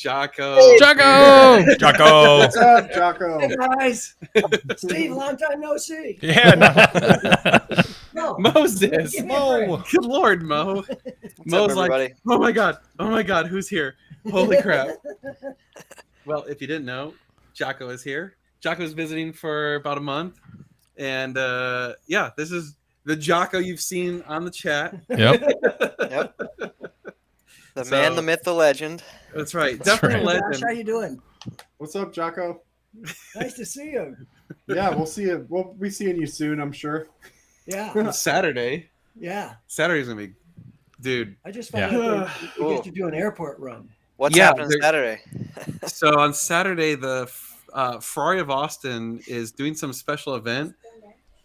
Jocko. Jocko! Jocko! What's up, Jocko? Hey guys, Steve, long time no see. Yeah, no. No. Moses. Give me a break. Mo. Good Lord, Mo. Mo's like, everybody? oh my God, who's here? Holy crap. Well, if you didn't know, Jocko is here. Jocko's visiting for about a month. And yeah, this is the Jocko you've seen on the chat. Yep. Yep. The So- man, the myth, the legend. That's right. That's Definitely right. a Josh, legend. how you doing? What's up, Jocko? Nice to see you. Yeah, we'll see you. We'll be seeing you soon, I'm sure. Yeah, Saturday. yeah. Saturday's going to be, dude. I just found Yeah. out that you get to do an airport run. What's Yeah, happening there- Saturday? So on Saturday, the Ferrari of Austin is doing some special event.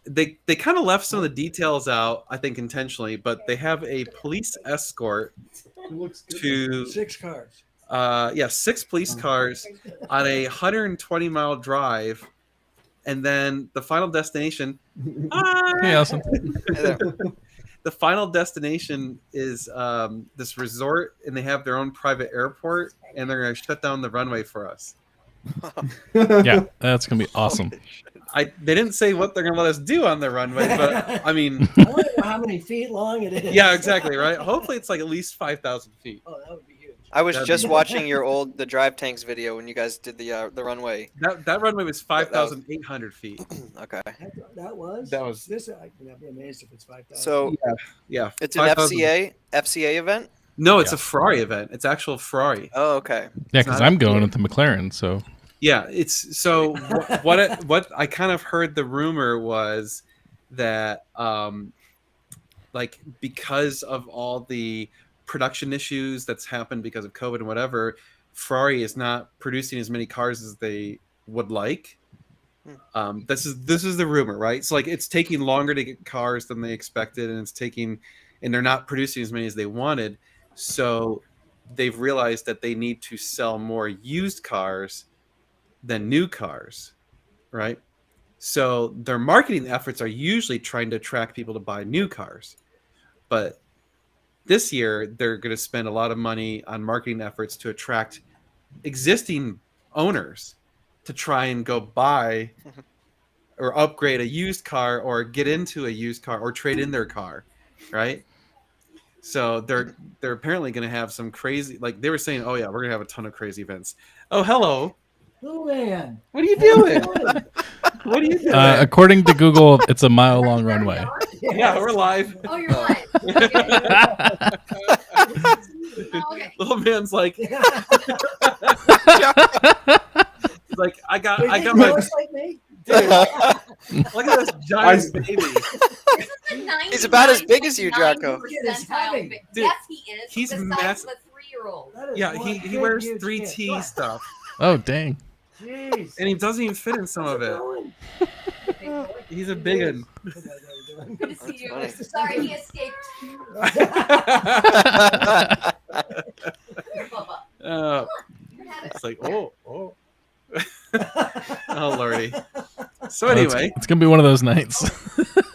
They kind of left some of the details out, I think intentionally, but they have a police escort It looks good. to 6 cars. 6 police cars on a 120-mile drive, and then the final destination. Hey, Allison. Hey there. The final destination is this resort, and they have their own private airport, and they're going to shut down the runway for us. Yeah, that's going to be awesome. They didn't say what they're going to let us do on the runway, but I mean, I want to know how many feet long it is. yeah, exactly, right? Hopefully it's like at least 5,000 feet. Oh, that would be huge. I was That'd just be- watching the Drive Tanks video when you guys did the runway. That runway was 5,800 feet. Okay. That was. That was- This. I'd be amazed if it's 5,000. So Yeah. it's an 5,000. FCA event? No, it's Yeah. a Ferrari event. It's actual Ferrari. Oh, okay. Yeah, because I'm going with the McLaren, so Yeah, it's so what I kind of heard the rumor was that like because of all the production issues that's happened because of COVID and whatever, Ferrari is not producing as many cars as they would like. This is the rumor, right? So like it's taking longer to get cars than they expected, and they're not producing as many as they wanted. So they've realized that they need to sell more used cars than new cars, right? So their marketing efforts are usually trying to attract people to buy new cars. But this year, they're going to spend a lot of money on marketing efforts to attract existing owners to try and go buy or upgrade a used car or get into a used car or trade in their car, right? So they're apparently going to have some crazy, like they were saying, oh yeah, we're going to have a ton of crazy events. Oh, hello. Oh man. What are you doing? What are you doing? according to Google, it's a mile-long runway. Yeah, we're live. Oh, you're live. Okay. Little man's like, Yeah. he's like I got He my looks like me. look at this giant baby. He's about as big as you, Jocko. He's heavy. Dude, Yes, he is. he's the size massive. of a 3-year-old. That is Yeah, one he big, wears huge 3T kid. stuff, Oh, dang. Jeez. and he doesn't even fit in some of it. He's a big one. Good to see you. funny. Sorry, he escaped. Here, Bubba. You had it. It's like oh lordy. So Well, anyway, it's going to be one of those nights.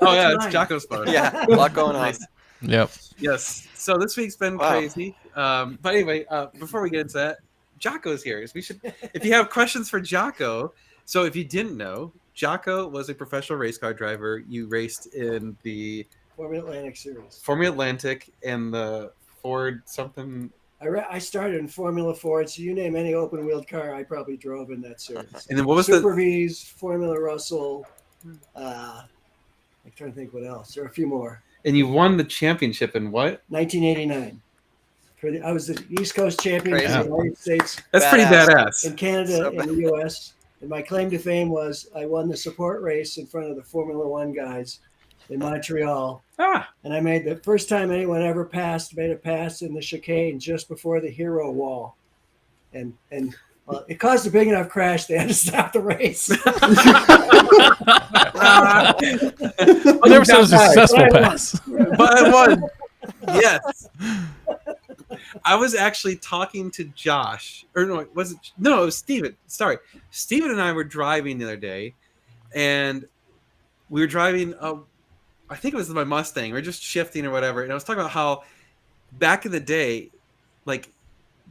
oh yeah, it's Nice. Jocko's phone. Yeah, a lot going on. Nice. Yep. Yes. So this week's been Wow. crazy. But anyway, before we get into that, Jocko's here. We should, if you have questions for Jocko. So if you didn't know, Jocko was a professional race car driver. You raced in the Formula Atlantic Series. Formula Atlantic and the Ford something. I started in Formula Ford, so you name any open-wheeled car, I probably drove in that series. And then what was Super V's, Formula Russell. I'm trying to think what else. There are a few more. and you won the championship in what? 1989. I was the East Coast champion Crazy. of the United States That's pretty Badass. in badass. Canada So and the U.S. And my claim to fame was I won the support race in front of the Formula One guys in Montreal. Ah, And I made the first time anyone ever made a pass in the chicane just before the hero wall. And well, it caused a big enough crash, they had to stop the race. I never said it was a successful But I won. pass. but I won. Yes. I was actually talking to Josh, or no, it was Steven. Sorry. Steven and I were driving the other day, and we were driving, I think it was my Mustang. We were just shifting or whatever. And I was talking about how back in the day, like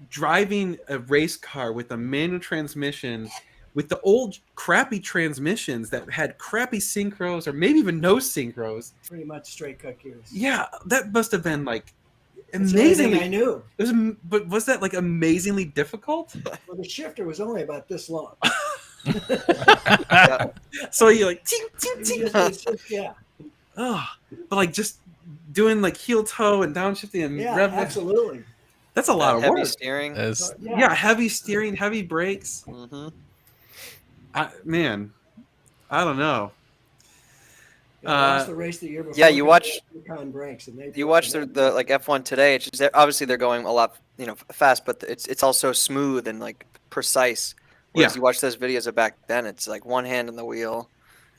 driving a race car with a manual transmission with the old crappy transmissions that had crappy synchros or maybe even no synchros. Pretty much straight cut gears. Yeah, that must have been like That's the only thing amazingly. I knew. It was, but was that like amazingly difficult? Well, the shifter was only about this long. So you like, ting, ting, It ting. was just- yeah, Oh, but like just doing like heel toe and downshifting and yeah, rev. absolutely. That's a lot of heavy work. steering. As Yeah, heavy steering, heavy brakes. Hmm. Man, I don't know. Yeah, I watched the race the year before. yeah, you watch- Recon brakes, and they You watch the like F1 today. It's just, obviously they're going a lot, fast, but it's also smooth and like precise. Whereas Yeah. you watch those videos of back then, it's like one hand on the wheel.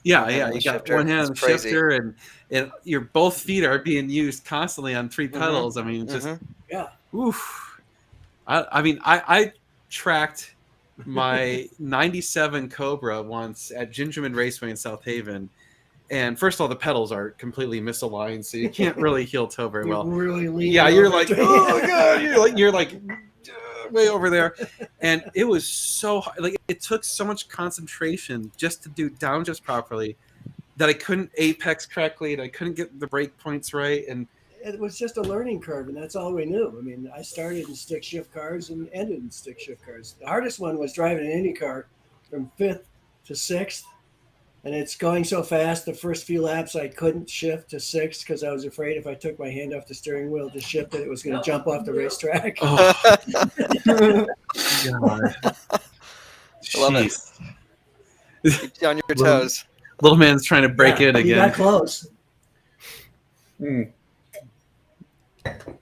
Yeah, One hand yeah. on the You got shifter. one hand on the It's crazy. shifter, and your both feet are being used constantly on 3 Mhm. pedals. I mean, just Mhm. Yeah, oof. I mean, I tracked my '97 Cobra once at Gingerman Raceway in South Haven, and first of all, the pedals are completely misaligned, so you can't really heel toe very you're well. really leaning Yeah, you're over like, to- oh god, you're like way over there, and it was so hard. Like it took so much concentration just to do downshifts properly that I couldn't apex correctly, and I couldn't get the brake points right, and It was just a learning curve, and that's all we knew. I mean, I started in stick shift cars and ended in stick shift cars. The hardest one was driving an Indy car from 5th to 6th, and it's going so fast. The first few laps, I couldn't shift to 6th because I was afraid if I took my hand off the steering wheel to shift it, it was going to jump off the racetrack. oh god, Love it. Jeez. Keep you on your toes. Little man's trying to break in You got again. close. Mm.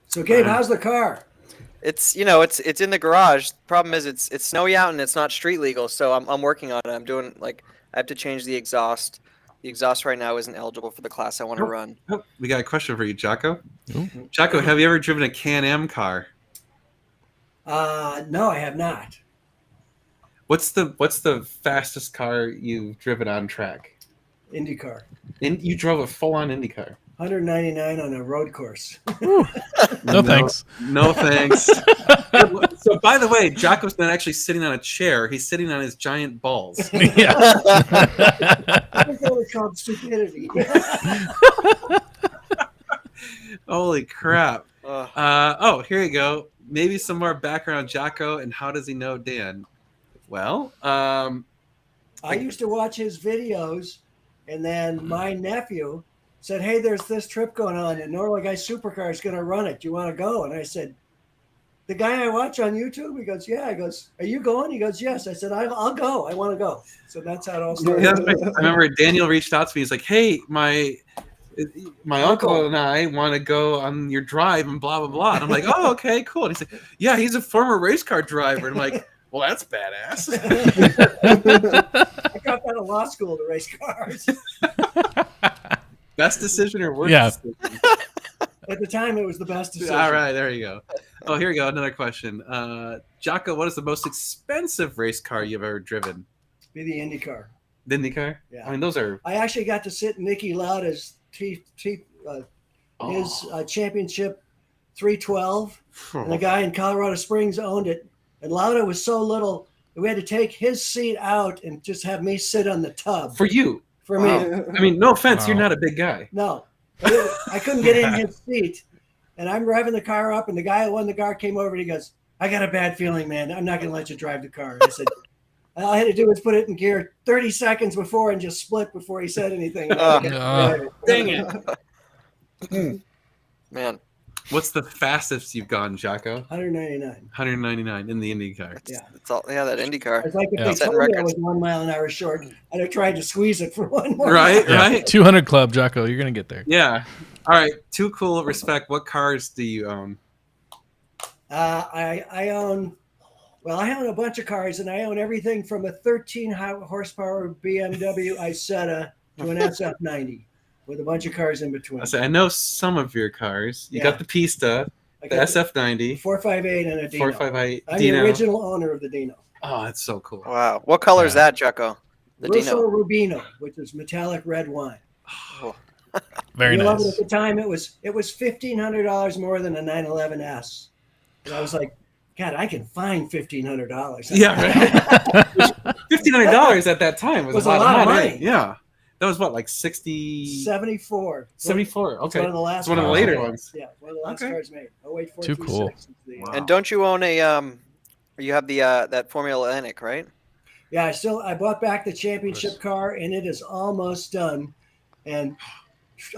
So, Gabe, how's the car? It's it's in the garage. Problem is it's snowy out and it's not street legal. So I'm working on it. I'm doing like I have to change the exhaust. The exhaust right now isn't eligible for the class I want to Oh. run. Oh, we got a question for you, Jocko. Ooh. Jocko, have you ever driven a Can-Am car? No, I have not. What's the fastest car you've driven on track? IndyCar. You drove a full-on Indy car. 199 on a road course. no thanks. No thanks. So, by the way, Jocko's not actually sitting on a chair. He's sitting on his giant balls. Yeah. I think that was called stupidity. Holy crap. Ugh. Oh, here you go. Maybe some more background on Jocko and how does he know Dan? Well, I used to watch his videos, and then my nephew said, "Hey, there's this trip going on, and Norway Guy Supercar is going to run it. Do you want to go?" And I said, "The guy I watch on YouTube." He goes, "Yeah." I goes, "Are you going?" He goes, "Yes." I said, "I'll go. I want to go." So that's how it all started. yeah, I remember Daniel reached out to me. He's like, "Hey, my uncle and I want to go on your drive and blah blah blah." And I'm like, "Oh, okay, cool." And he's like, "Yeah, he's a former race car driver." And I'm like, "Well, that's badass." I got out of law school to race cars. Best decision or worst Yeah. decision? At the time, it was the best decision. All right, there you go. Oh, here we go. Another question. Jocko, what is the most expensive race car you've ever driven? Be the Indy car. The Indy car? Yeah. I mean, those are. I actually got to sit in Nicky Lauda's his championship 312. And the guy in Colorado Springs owned it. And Lauda was so little that we had to take his seat out and just have me sit on the tub For you. for Wow. me. I mean, no offense, you're Wow. not a big guy. No, I couldn't get in his seat. And I'm revving the car up, and the guy who won the car came over and he goes, "I got a bad feeling, man. I'm not going to let you drive the car." And I said, all I had to do was put it in gear 30 seconds before and just split before he said anything. Dang it. Man, What's the fastest you've gone, Jocko? 199. 199 in the Indy car. Yeah. it's all that IndyCar. It's like if Yeah. they Setting told me I records. was 1 mile an hour short, I'd have tried to squeeze it for one more. Right, Yeah. right? 200 Club, Jocko. You're going to get there. Yeah. All right. Too cool. Respect. What cars do you own? I own a bunch of cars, and I own everything from a 13 horsepower BMW Isetta to an SF90 with a bunch of cars in between. I know some of your cars. You Yeah. got the Pista, I the got SF90, 458 and a Dino. 458 I'm Dino. the original owner of the Dino. Oh, that's so cool. Wow. What color is Yeah. that, Jocko? The Russo Dino. Rubino, which is metallic red wine. Very You love it. nice. At the time, it was $1,500 more than a 911S. And I was like, God, I can find $1,500. Yeah, right. $1,500 at that time was a lot of money. Yeah, that was what, like 60, 74. 74. It's Okay, one of the last. it's one of the Wow. later cars. ones. Yeah, one of the last Okay. cars made. 08 Too cool. 436 is the- Wow. And don't you own a you have the that Formula Atlantic, right? Yeah, I bought back the championship car, and it is almost done. And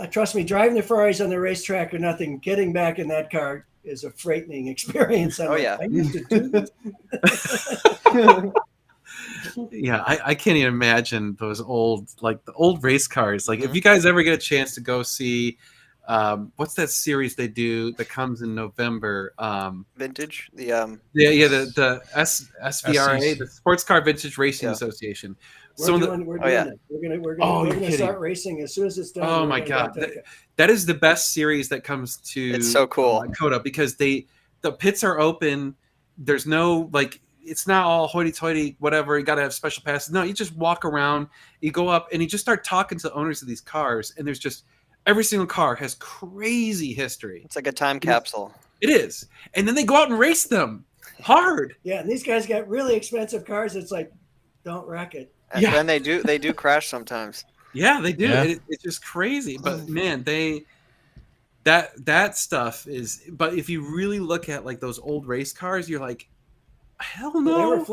trust me, driving the Ferraris on the racetrack or nothing, getting back in that car is a frightening experience. I'm Oh, like, yeah. I used to do this. Yeah, I can't even imagine those old, like the old race cars. Like if Mhm. you guys ever get a chance to go see, what's that series they do that comes in November? Vintage. The The SVRA, the Sports Car Vintage Racing Yeah. Association. We're Some of doing, we're Oh, doing yeah. it. We're gonna Oh, we're you're gonna kidding. start racing as soon as it's done. Oh we're my gonna God. go take it. that is the best series that comes to It's so cool. COTA, because the pits are open. There's no, like, it's not all hoity-toity, whatever. You got to have special passes. No, you just walk around, you go up, and you just start talking to the owners of these cars. And there's just every single car has crazy history. it's like a time capsule. It is, and then they go out and race them hard. Yeah, and these guys got really expensive cars. It's like, don't wreck it. And Yeah. then they do crash sometimes. Yeah, they do. Yeah. It's just crazy. But man, that stuff is. But if you really look at like those old race cars, you're like, hell Well, no.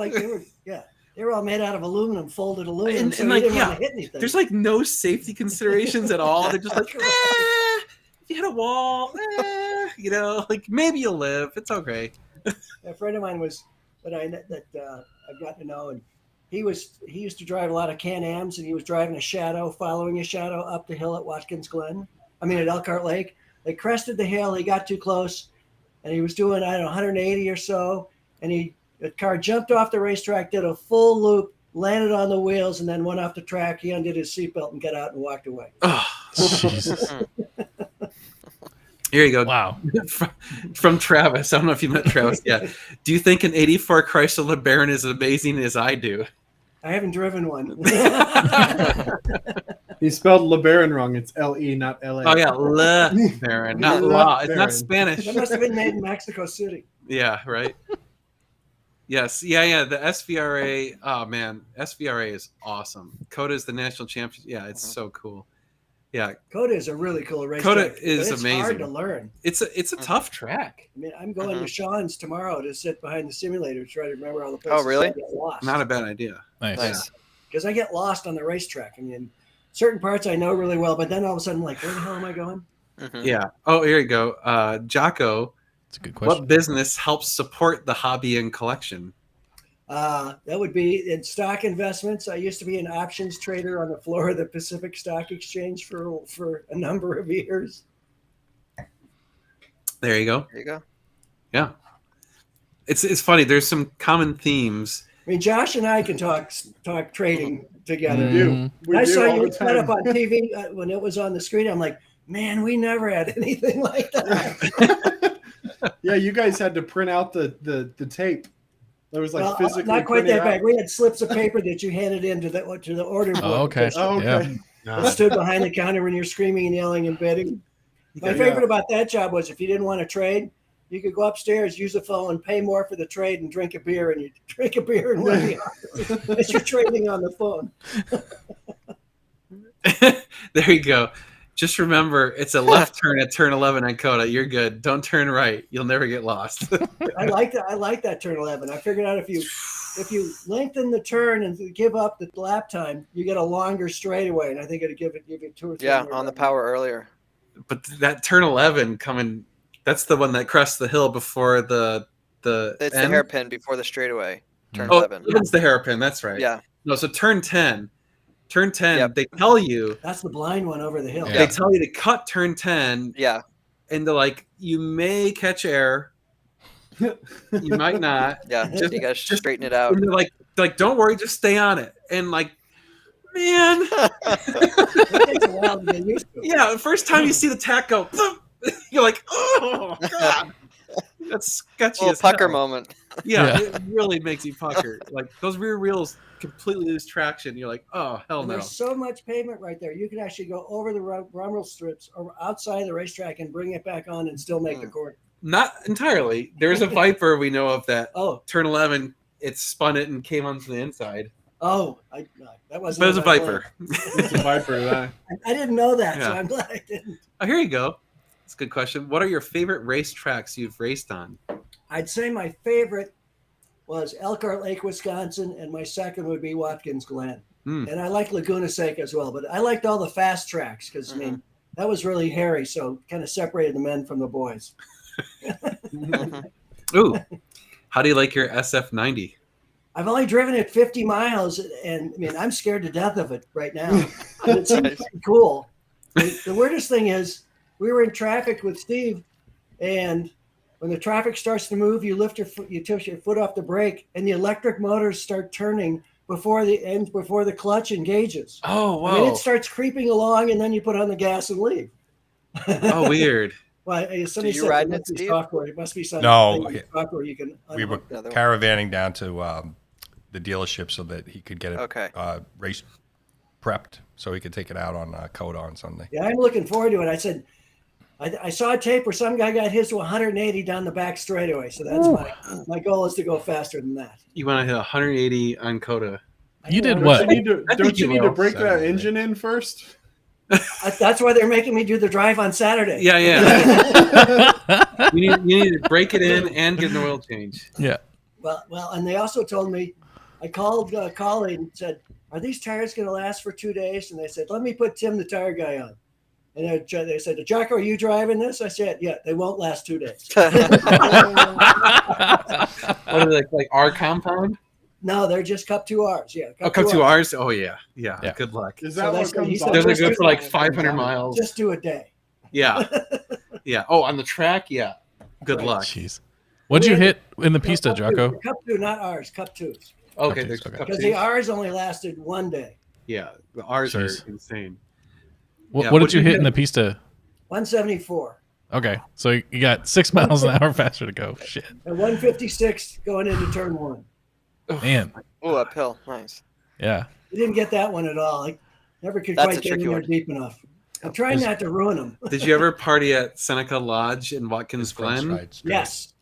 They were all made out of aluminum, folded aluminum, And- so and you like, didn't yeah, want to hit anything. There's like no safety considerations at all. They're just like, if you hit a wall, like maybe you'll live. It's okay. A friend of mine was that I've gotten to know, and he used to drive a lot of Can-Ams, and he was driving a Shadow, following a Shadow up the hill at Watkins Glen. I mean, at Elkhart Lake. They crested the hill. He got too close, and he was doing 180 or so, and the car jumped off the racetrack, did a full loop, landed on the wheels, and then went off the track. He undid his seatbelt and got out and walked away. Oh, Jesus. here you go. Wow. From Travis. I don't know if you met Travis yet. Do you think an 84 Chrysler LeBaron is as amazing as I do? I haven't driven one. He spelled LeBaron wrong. It's L-E, not L-A. Oh yeah, LeBaron, not La. It's not LeBaron. Spanish. That must have been made in Mexico City. Yeah, right. Yes, yeah. The SVRA. Oh man, SVRA is awesome. COTA is the national champion. Yeah, it's so cool. Yeah, COTA is a really cool race. COTA track, is but it's amazing. hard to learn. it's a tough track. I mean, I'm going to Sean's tomorrow to sit behind the simulator to try to remember all the Oh, places really? I get lost. Not a bad idea. Nice. Nice. Because I get lost on the racetrack. I mean, certain parts I know really well, but then all of a sudden, like, where the hell am I going? Mhm. Yeah. Oh, here you go. Jocko, That's a good question. what business helps support the hobby and collection? That would be in stock investments. I used to be an options trader on the floor of the Pacific Stock Exchange for a number of years. There you go. There you go. Yeah. It's funny. There's some common themes. I mean, Josh and I can talk trading together. We do. Mhm. We I do saw all you the set up time. on TV when it was on the screen. I'm like, man, we never had anything like that. Yeah, you guys had to print out the tape. There was like Well, physically not quite printed that bad. out. We had slips of paper that you handed in to the order book. Oh, okay. Oh, okay. That stood behind the counter when you're screaming and yelling and bidding. My favorite about that job was if you didn't want to trade, you could go upstairs, use the phone, pay more for the trade, and drink a beer. And you drink a beer in one of the offices as you're trading on the phone. There you go. Just remember, it's a left turn at turn 11 on COTA. You're good. Don't turn right. You'll never get lost. I like that. I like that turn 11. I figured out if you lengthen the turn and give up the lap time, you get a longer straightaway. And I think it'd give you 2 or 3. Yeah, more on the laps. power earlier. But that turn 11 coming, that's the one that crests the hill before the It's the end. hairpin before the straightaway. Turn Oh, 11. 11's the hairpin. That's right. Yeah. No, so turn 10. Turn 10, Yep. they tell you That's the blind one over the hill. Yeah. they tell you to cut turn 10 Yeah. and they're like, you may catch air. You might not. Yeah. Just- you gotta just- straighten it out. And they're like, don't worry, just stay on it. And like, man, It takes a while to get used to. yeah, the first time you see the tack go, boom, you're like, oh god. That's sketchy Little as pucker hell. moment. Yeah, Yeah. it really makes you pucker. Like those rear wheels completely lose traction. You're like, oh hell And no. there's so much pavement right there. You can actually go over the rumble strips or outside the racetrack and bring it back on and still make the Mm. corner. Not entirely. There's a Viper we know of that Oh, turn 11. It spun it and came onto the inside. oh, that wasn't. But it was a on my Viper. It's a Viper. That. I didn't know that, so Yeah. I'm glad I didn't. Oh, here you go. That's a good question. What are your favorite race tracks you've raced on? I'd say my favorite was Elkhart Lake, Wisconsin, and my second would be Watkins Glen. Hmm. And I like Laguna Seca as well, but I liked all the fast tracks because, I mean, that was really hairy, so kind of separated the men from the boys. Ooh. How do you like your SF90? I've only driven it 50 miles, and I mean, I'm scared to death of it right now. But it seems Nice. pretty cool. The weirdest thing is, we were in traffic with Steve, and when the traffic starts to move, you lift your foot, you tilt your foot off the brake, and the electric motors start turning before the clutch engages. Oh, I mean, whoa. it starts creeping along, and then you put on the gas and leave. Oh, weird. Well, somebody you said riding there it, must be Steve? software. It must be some No, thing in software you can. We were unhook. The other one. caravanning down to the dealership so that he could get it Okay. race prepped so he could take it out on CODA on Sunday. Yeah, I'm looking forward to it. I said, I saw a tape where some guy got his to 180 down the back straightaway. So that's my goal is to go faster than that. You want to hit 180 on Coda. You did Don't what? you need to, I think don't you you need to will. break that Saturday. engine in first? That's why they're making me do the drive on Saturday. Yeah, yeah. you need to break it in and get an oil change. Yeah. Well, and they also told me, I called Collie and said, "Are these tires going to last for 2 days?" And they said, "Let me put Tim, the tire guy, on." And they said, "Jocko, are you driving this?" I said, "Yeah." They won't last 2 days. What are they, like our compound? No, they're just Cup 2Rs. Yeah. Oh, Cup 2Rs? Oh, yeah. Yeah. Yeah. Good luck. Is So that they what said- he comes said off? They're just good do- for like 500 miles. Just do a day. Yeah. Yeah. Oh, on the track? Yeah. Good Right. luck. Jeez. What'd you hit in the pista, No, Cup Jocko? 2, Cup 2, not ours. Cup 2s. Okay. Cup There's twos, okay. Cup Because twos. the R's only lasted 1 day. Yeah. The R's Jeez. are insane. What, Yeah, what what'd did you you hit in the pista? 174. Okay, so you got 6 miles an hour faster to go. Shit, And 156 going into turn 1. man. Ooh, uphill. Nice. Yeah. You didn't get that one at all. I never could That's quite a get in tricky there one. deep enough. I'm trying not to ruin them. Did you ever party at Seneca Lodge in Watkins French Glen? fried straight. Yes.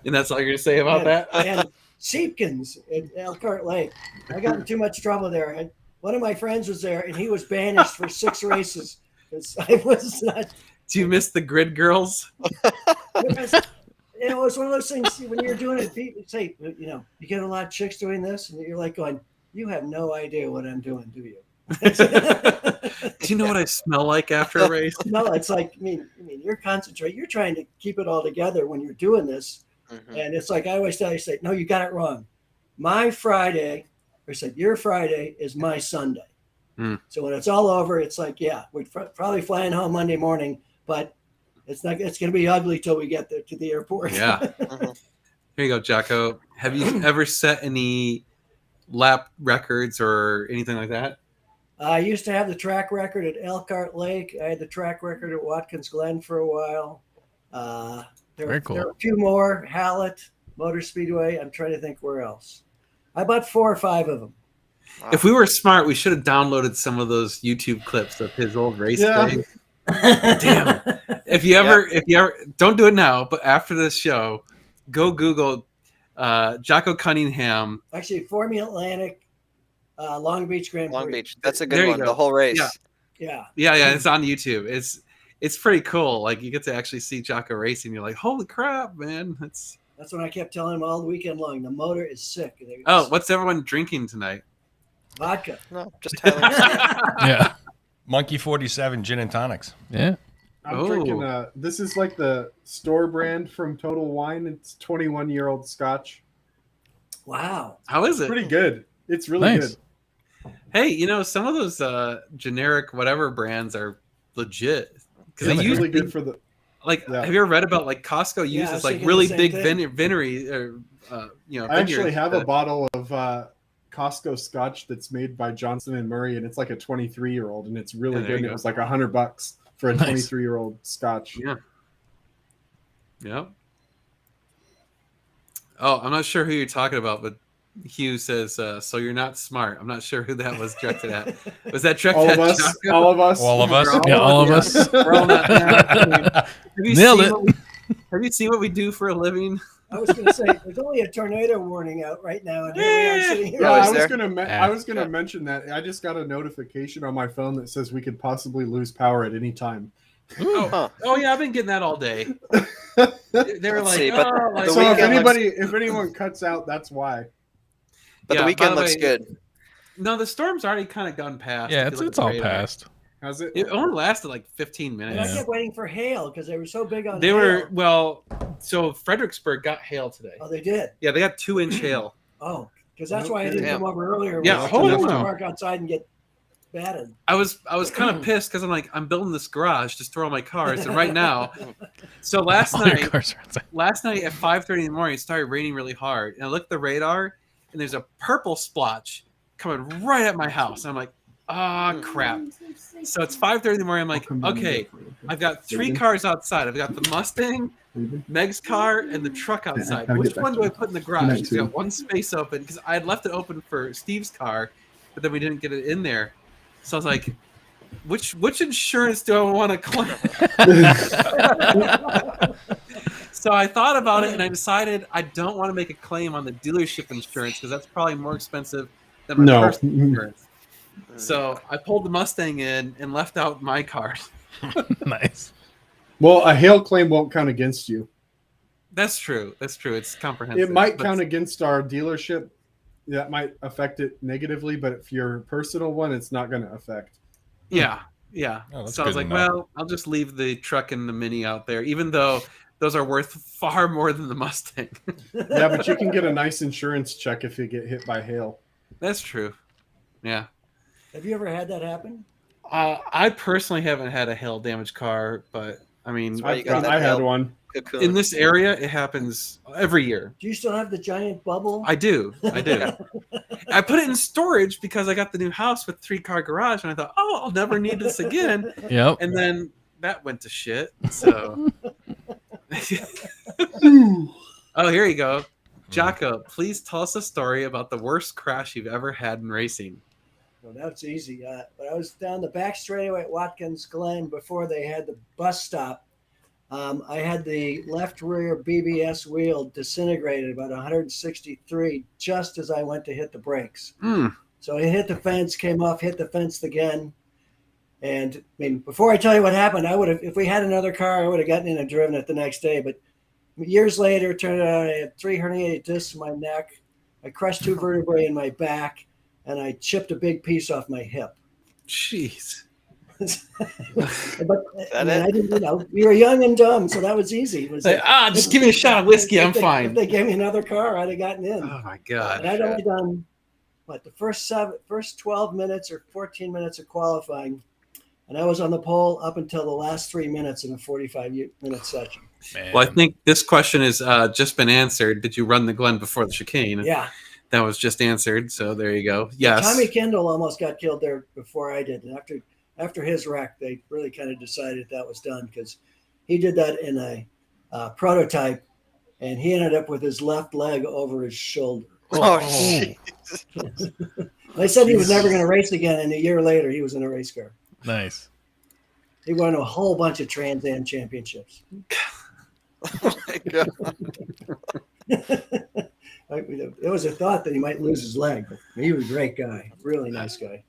And that's all you're going to say about that? And Seepkins at Elkhart Lake. I got in too much trouble there. One of my friends was there, and he was banished for 6 races because I was not. Do you miss the grid girls? It was one of those things when you're doing it. People say, you get a lot of chicks doing this, and you're like going, "You have no idea what I'm doing, do you?" Do you know what I smell like after a race? No, it's like I mean, you're concentrating. You're trying to keep it all together when you're doing this, Mhm. and it's like I always tell you, say, "No, you got it wrong. My Friday," or said, "Your Friday is my Sunday." Mm. So when it's all over, it's like, yeah, we're probably flying home Monday morning, but it's not. It's going to be ugly till we get there to the airport. Yeah. Mhm. Here you go, Jocko. Have you ever set any lap records or anything like that? I used to have the track record at Elkhart Lake. I had the track record at Watkins Glen for a while. Very cool. There were a few more. Hallett, Motor Speedway. I'm trying to think where else. I bought 4 or 5 of them. Wow. If we were smart, we should have downloaded some of those YouTube clips of his old race Yeah. days. Damn. If you ever, don't do it now, but after this show, go Google Jocko Cunningham. Actually, Formula Atlantic, Long Beach Grand Prix. Long Beach. That's a There good you one. go. The whole race. Yeah. Yeah. Yeah, it's on YouTube. It's pretty cool. Like you get to actually see Jocko racing. You're like, holy crap, man! That's That's what I kept telling him all the weekend long. The motor is sick. oh, what's everyone drinking tonight? Vodka. No, just Highlands. Yeah. Monkey 47 gin and tonics. Yeah. I'm Oh. drinking. This is like the store brand from Total Wine. It's 21-year-old Scotch. Wow. How is it? Pretty good. It's really Nice. good. Hey, some of those generic whatever brands are legit because Yeah, they they're use Really good for the. like. Yeah. Have you ever read about like Costco Yeah, I uses was like thinking really the same big thing. vinery or I actually vineyards have a to- bottle of Costco Scotch that's made by Johnson and Murray, and it's like a 23-year-old, and it's really Yeah, there good. And you it go. was like $100 for a Nice. 23-year-old Scotch. Yeah. Yep. Oh, I'm not sure who you're talking about, but Hugh says, "So you're not smart." I'm not sure who that was directed at. Was that directed All of at us. Jocko? All of us. All of us. Yeah, all of us. We're all not. I mean, have you Nailed seen it. what we- have you seen what we do for a living? I was going to say, there's only a tornado warning out right now, and here we are sitting here. Yeah, Oh, is I was there? gonna. Yeah. I was gonna mention that. I just got a notification on my phone that says we could possibly lose power at any time. Ooh. Huh. Oh yeah, I've been getting that all day. They were Let's like, see, but oh, like the So if weekend if anyone cuts out, that's why. But Yeah, the by weekend the looks way- good. No, the storm's already kind of gone past. Yeah, if you look it's at the all radar. past. Has it? It only lasted like 15 And minutes. I kept waiting for hail because they were so big on They hail. were well, so Fredericksburg got hail today. Oh, they did. Yeah, they got 2-inch hail. Oh, because that's why I didn't Damn. come over earlier. Yeah, was hold to on. park outside and get batted. I was kind of pissed because I'm like, I'm building this garage to store all my cars, and right now, so last All your night cars are outside. at 5:30 in the morning, it started raining really hard, and I looked at the radar, and there's a purple splotch coming right at my house. And I'm like, ah, crap. So it's 5:30 in the morning. I'm like, okay, I've got 3 cars outside. I've got the Mustang, Meg's car, and the truck outside. gotta Which get one back do I to put in the garage? Night, Because we got too. one space open because I had left it open for Steve's car, but then we didn't get it in there. So I was like, which insurance do I want to claim? So I thought about it and I decided I don't want to make a claim on the dealership insurance because that's probably more expensive than my No. personal insurance. So I pulled the Mustang in and left out my car. Nice. Well, a hail claim won't count against you. That's true. That's true. It's comprehensive. It might but- count against our dealership. That might affect it negatively, but if your personal one, it's not going to affect. Yeah, yeah. Oh, that's So I was good like, to know. well, I'll just leave the truck and the Mini out there, even though those are worth far more than the Mustang. Yeah, but you can get a nice insurance check if you get hit by hail. That's true. Yeah. Have you ever had that happen? I personally haven't had a hail damaged car, but I mean, why you got that I had hail. one. Cocoon. in this area, it happens every year. Do you still have the giant bubble? I do. I put it in storage because I got the new house with 3-car garage, and I thought, oh, I'll never need this again. Yep. And then that went to shit. So, oh, here you go, Jocko. Please tell us a story about the worst crash you've ever had in racing. Well, that's easy. But I was down the back straightaway at Watkins Glen before they had the bus stop. I had the left rear BBS wheel disintegrated about 163 just as I went to hit the brakes. Mm. So it hit the fence, came off, hit the fence again. And I mean, before I tell you what happened, I would have, if we had another car, I would have gotten in and driven it the next day. But years later, it turned out I had 3 herniated discs in my neck. I crushed 2 vertebrae in my back, and I chipped a big piece off my hip. Jeez. But I, That mean, it? I didn't, you know, we were young and dumb, so that was easy. It was Like, just give me a shot of whiskey. I'm if they- fine. If they gave me another car, I'd have gotten in. Oh my god. And I'd only done what the first 12 minutes or 14 minutes of qualifying, and I was on the pole up until the last 3 minutes in a 45-minute session. Man. Well, I think this question has just been answered. Did you run the Glen before the chicane? Yeah, That was just answered. So there you go. Yes. Tommy Kendall almost got killed there before I did. And after his wreck, they really kind of decided that was done because he did that in a prototype, and he ended up with his left leg over his shoulder. Oh, Oh. shit. They said he was never going to race again, and a year later, he was in a race car. Nice. He won a whole bunch of Trans Am championships. Oh my God. It was a thought that he might lose his leg, but he was a great guy, really nice guy.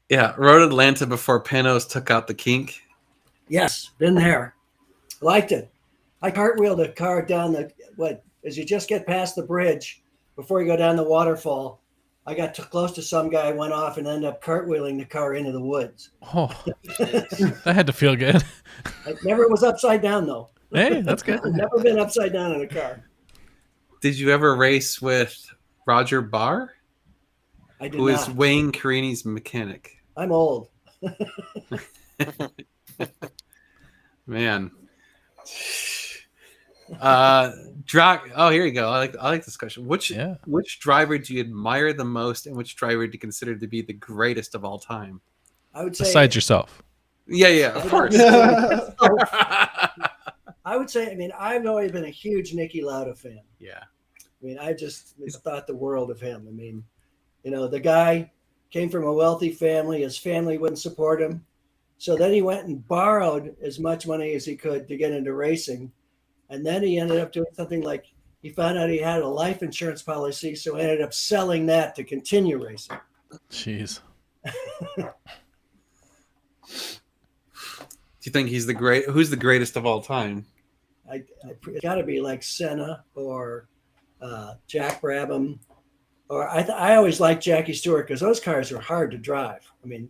Yeah. Rode Atlanta before Panos took out the kink. Yes, been there. Liked it. I cartwheeled a car down as you just get past the bridge, before you go down the waterfall. I got too close to some guy, went off, and ended up cartwheeling the car into the woods. Oh, that had to feel good. I never was upside down, though. Hey, that's good. I've never been upside down in a car. Did you ever race with Roger Barr, I did who is not. Wayne Carini's mechanic? I'm old. Man. Oh, here you go. I like this question. Yeah. Which driver do you admire the most, and which driver do you consider to be the greatest of all time? I would say. Besides yourself. Yeah, of course. I would say. I mean, I've always been a huge Nicky Lauda fan. Yeah. I mean, I just thought the world of him. I mean, you know, the guy came from a wealthy family. His family wouldn't support him. So then he went and borrowed as much money as he could to get into racing. And then he ended up doing something like he found out he had a life insurance policy. So he ended up selling that to continue racing. Jeez. Do you think he's who's the greatest of all time? It's got to be like Senna or Jack Brabham. Or I always liked Jackie Stewart because those cars were hard to drive. I mean,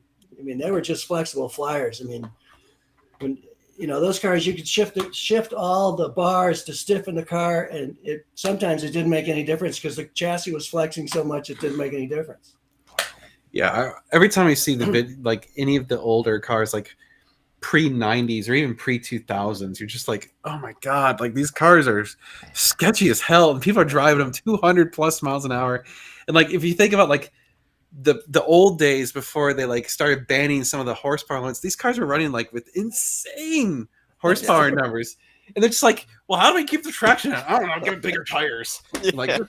they were just flexible flyers. I mean, when you know those cars, you could shift all the bars to stiffen the car, and sometimes it didn't make any difference because the chassis was flexing so much it didn't make any difference. Yeah, every time I see like any of the older cars, like pre-90s or even pre-2000s, you're just like, oh my god, like these cars are sketchy as hell, and people are driving them 200 plus miles an hour. And like if you think about like the old days before they like started banning some of the horsepower limits, these cars were running like with insane horsepower numbers, and they're just like, well, how do we keep the traction? I don't know, give it bigger tires. Like,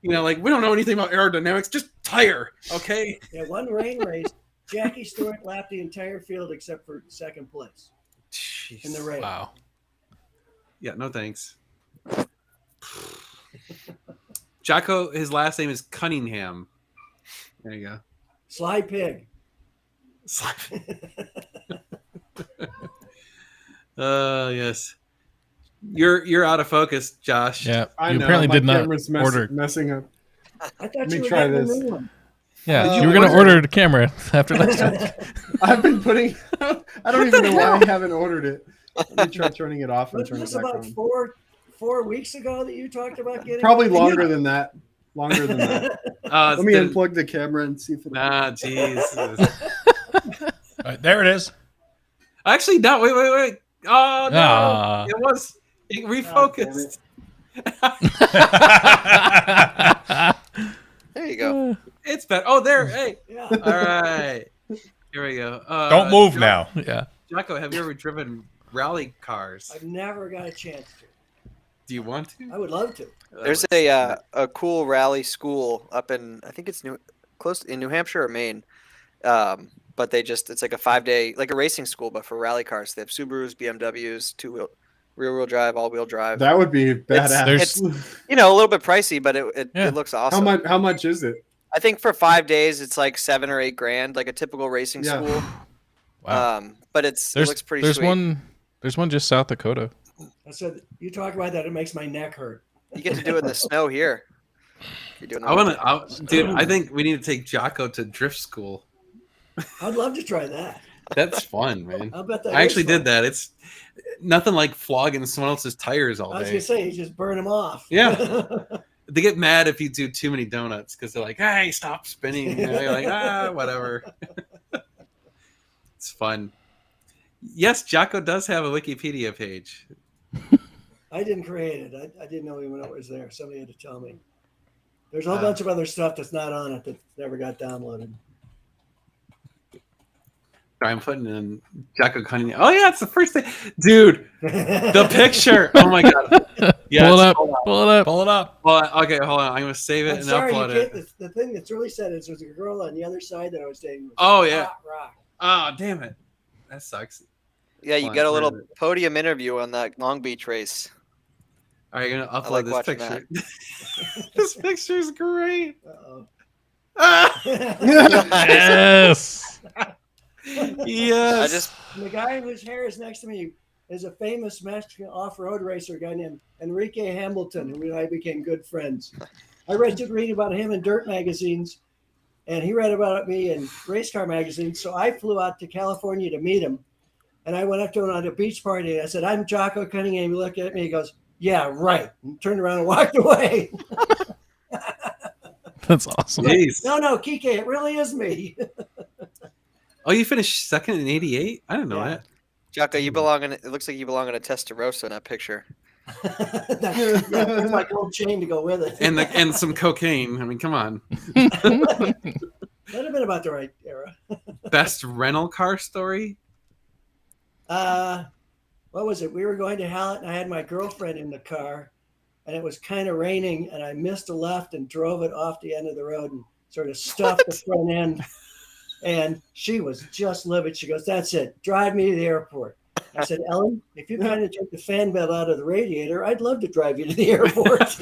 you know, like we don't know anything about aerodynamics, just tire, okay? Yeah, one rain race, Jackie Stewart lapped the entire field except for second place in the race. Wow. Yeah, no thanks. Jocko, his last name is Cunningham. There you go. Sly Pig. Yes. You're out of focus, Josh. Yeah. I You know, apparently my did not camera's order. messing up. I thought Let me you were try getting a this. new one. Yeah. Did You were you going to order- order the camera after last week. I've been putting. I don't even know why I haven't ordered it. Let me try turning it off and Wasn't turn it this back about on. four weeks ago that you talked about getting? Probably longer than that. Longer than that. Let me Then- unplug the camera and see if it. Nah, jeez. All right, there it is. Actually, no. Wait. Oh no, Ah. it was. It refocused. There you go. It's better. Oh, there. Hey. Yeah. All right. Here we go. Don't move now. Yeah. Jocko, have you ever driven rally cars? I've never got a chance to. Do you want to? I would love to. There's a cool rally school up in, I think it's close in New Hampshire or Maine. But it's like a 5-day, like a racing school, but for rally cars. They have Subarus, BMWs, rear-wheel drive, all-wheel drive. That would be badass. It's a little bit pricey, but it looks awesome. How much is it? I think for 5 days it's like $7 or $8 grand, like a typical racing Yeah. school. Wow. But it looks pretty there's sweet. There's one just South Dakota. I said, you talk about that, it makes my neck hurt. You get to do it in the snow here. You're doing Dude, I think we need to take Jocko to drift school. I'd love to try that. That's fun, man. I'll bet that. I actually is fun. did that. It's nothing like flogging someone else's tires all I was day. gonna say, you just burn them off. Yeah. They get mad if you do too many donuts because they're like, "Hey, stop spinning!" You know, you're like, whatever. It's fun. Yes, Jocko does have a Wikipedia page. I didn't create it. I didn't know even it was there. Somebody had to tell me. There's a whole bunch of other stuff that's not on it that never got downloaded. Sorry, I'm putting in Jocko Cunningham. Oh yeah, it's the first thing, dude. The picture. Oh my god. Yeah, Pull it up. hold on. Pull it up. Pull it up. Well, okay, hold on. I'm gonna save it I'm and sorry, you upload can't. it. The thing that's really sad is there's a girl on the other side that I was dating. Oh, yeah. Hot rock. Oh, damn it. That sucks. Yeah, you Fine, got a where little is it? podium interview on that Long Beach race. All right, you're gonna upload like this watching picture. This picture's great. Uh-oh. Ah, Yes. yes. The guy whose hair is next to me is a famous Mexican off-road racer guy named Enrique Hamilton, who and I became good friends. I read about him in dirt magazines, and he read about me in race car magazines. So I flew out to California to meet him, and I went up to him at a beach party. And I said, "I'm Jocko Cunningham." He looked at me. He goes, "Yeah, right," and turned around and walked away. That's awesome. Jeez. No, Kike, it really is me. Oh, you finished second in '88? I didn't know Yeah. that. Jocko, it looks like you belong in a Testarossa in that picture. That's my gold chain to go with it. And some cocaine. I mean, come on. That'd have been about the right era. Best rental car story? What was it? We were going to Hallett, and I had my girlfriend in the car, and it was kind of raining, and I missed a left and drove it off the end of the road and sort of stuffed the front end. And she was just livid. She goes, "That's it. Drive me to the airport." I said, "Ellen, if you kind of take the fan belt out of the radiator, I'd love to drive you to the airport."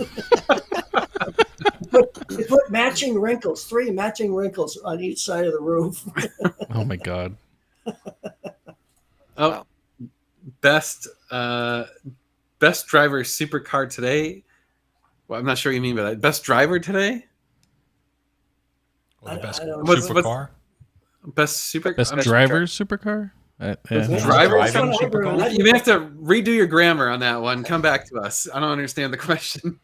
They put matching wrinkles, 3 matching wrinkles on each side of the roof. Oh my god. Oh, Wow. best driver supercar today. Well, I'm not sure what you mean by that. Best driver today. Or the best I don't- What's- supercar. Best super. Best I'm- driver's supercar? Best Yeah. driver? That's Driving what I supercar? wrote. You may have to redo your grammar on that one. Come back to us. I don't understand the question.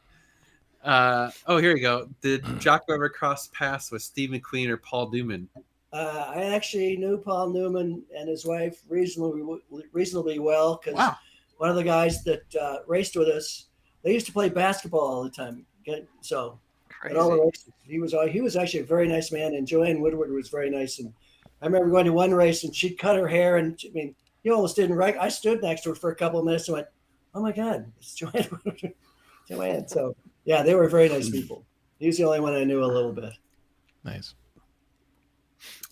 Here you go. Did Jocko ever cross paths with Steve McQueen or Paul Newman? I actually knew Paul Newman and his wife reasonably well because Wow. one of the guys that raced with us, they used to play basketball all the time. So at all the Crazy. races, he was actually a very nice man, and Joanne Woodward was very nice. And I remember going to one race, and she cut her hair, and I mean, you almost didn't I stood next to her for a couple of minutes and went, "Oh my God, it's Joanne Woodward." Joanne. So yeah, they were very nice people. He was the only one I knew a little bit. Nice.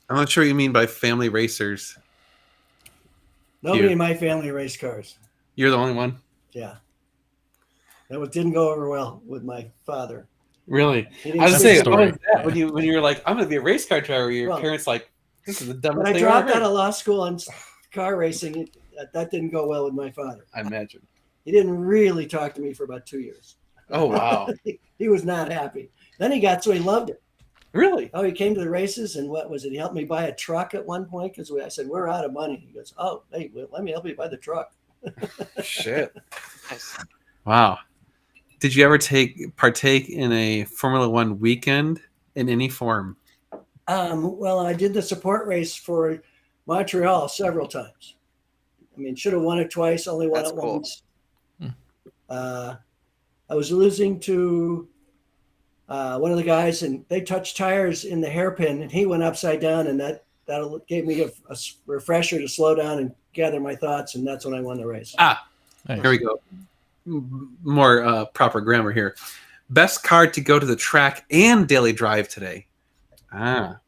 I'm not sure what you mean by family racers. Nobody You. in my family raced cars. You're the only one. Yeah. Didn't go over well with my father. Really? He didn't I was That's saying, the story. when you were like, I'm gonna be a race car driver, your Well, parents like, this is the when dumbest I thing dropped I've out ever of law school on car racing, that didn't go well with my father. I imagine. He didn't really talk to me for about 2 years. Oh wow. He was not happy. Then he got so he loved it. Really? Oh, he came to the races, and what was it? He helped me buy a truck at one point because I said, "We're out of money." He goes, "Oh, hey, well, let me help you buy the truck." Shit. Nice. Wow. Did you ever partake in a Formula One weekend in any form? Well, I did the support race for Montreal several times. I mean, should have won it twice, only won That's it cool. once. I was losing to one of the guys, and they touched tires in the hairpin, and he went upside down, and that gave me a refresher to slow down and gather my thoughts, and that's when I won the race. Nice. Here we go. More proper grammar here. Best car to go to the track and daily drive today. Well,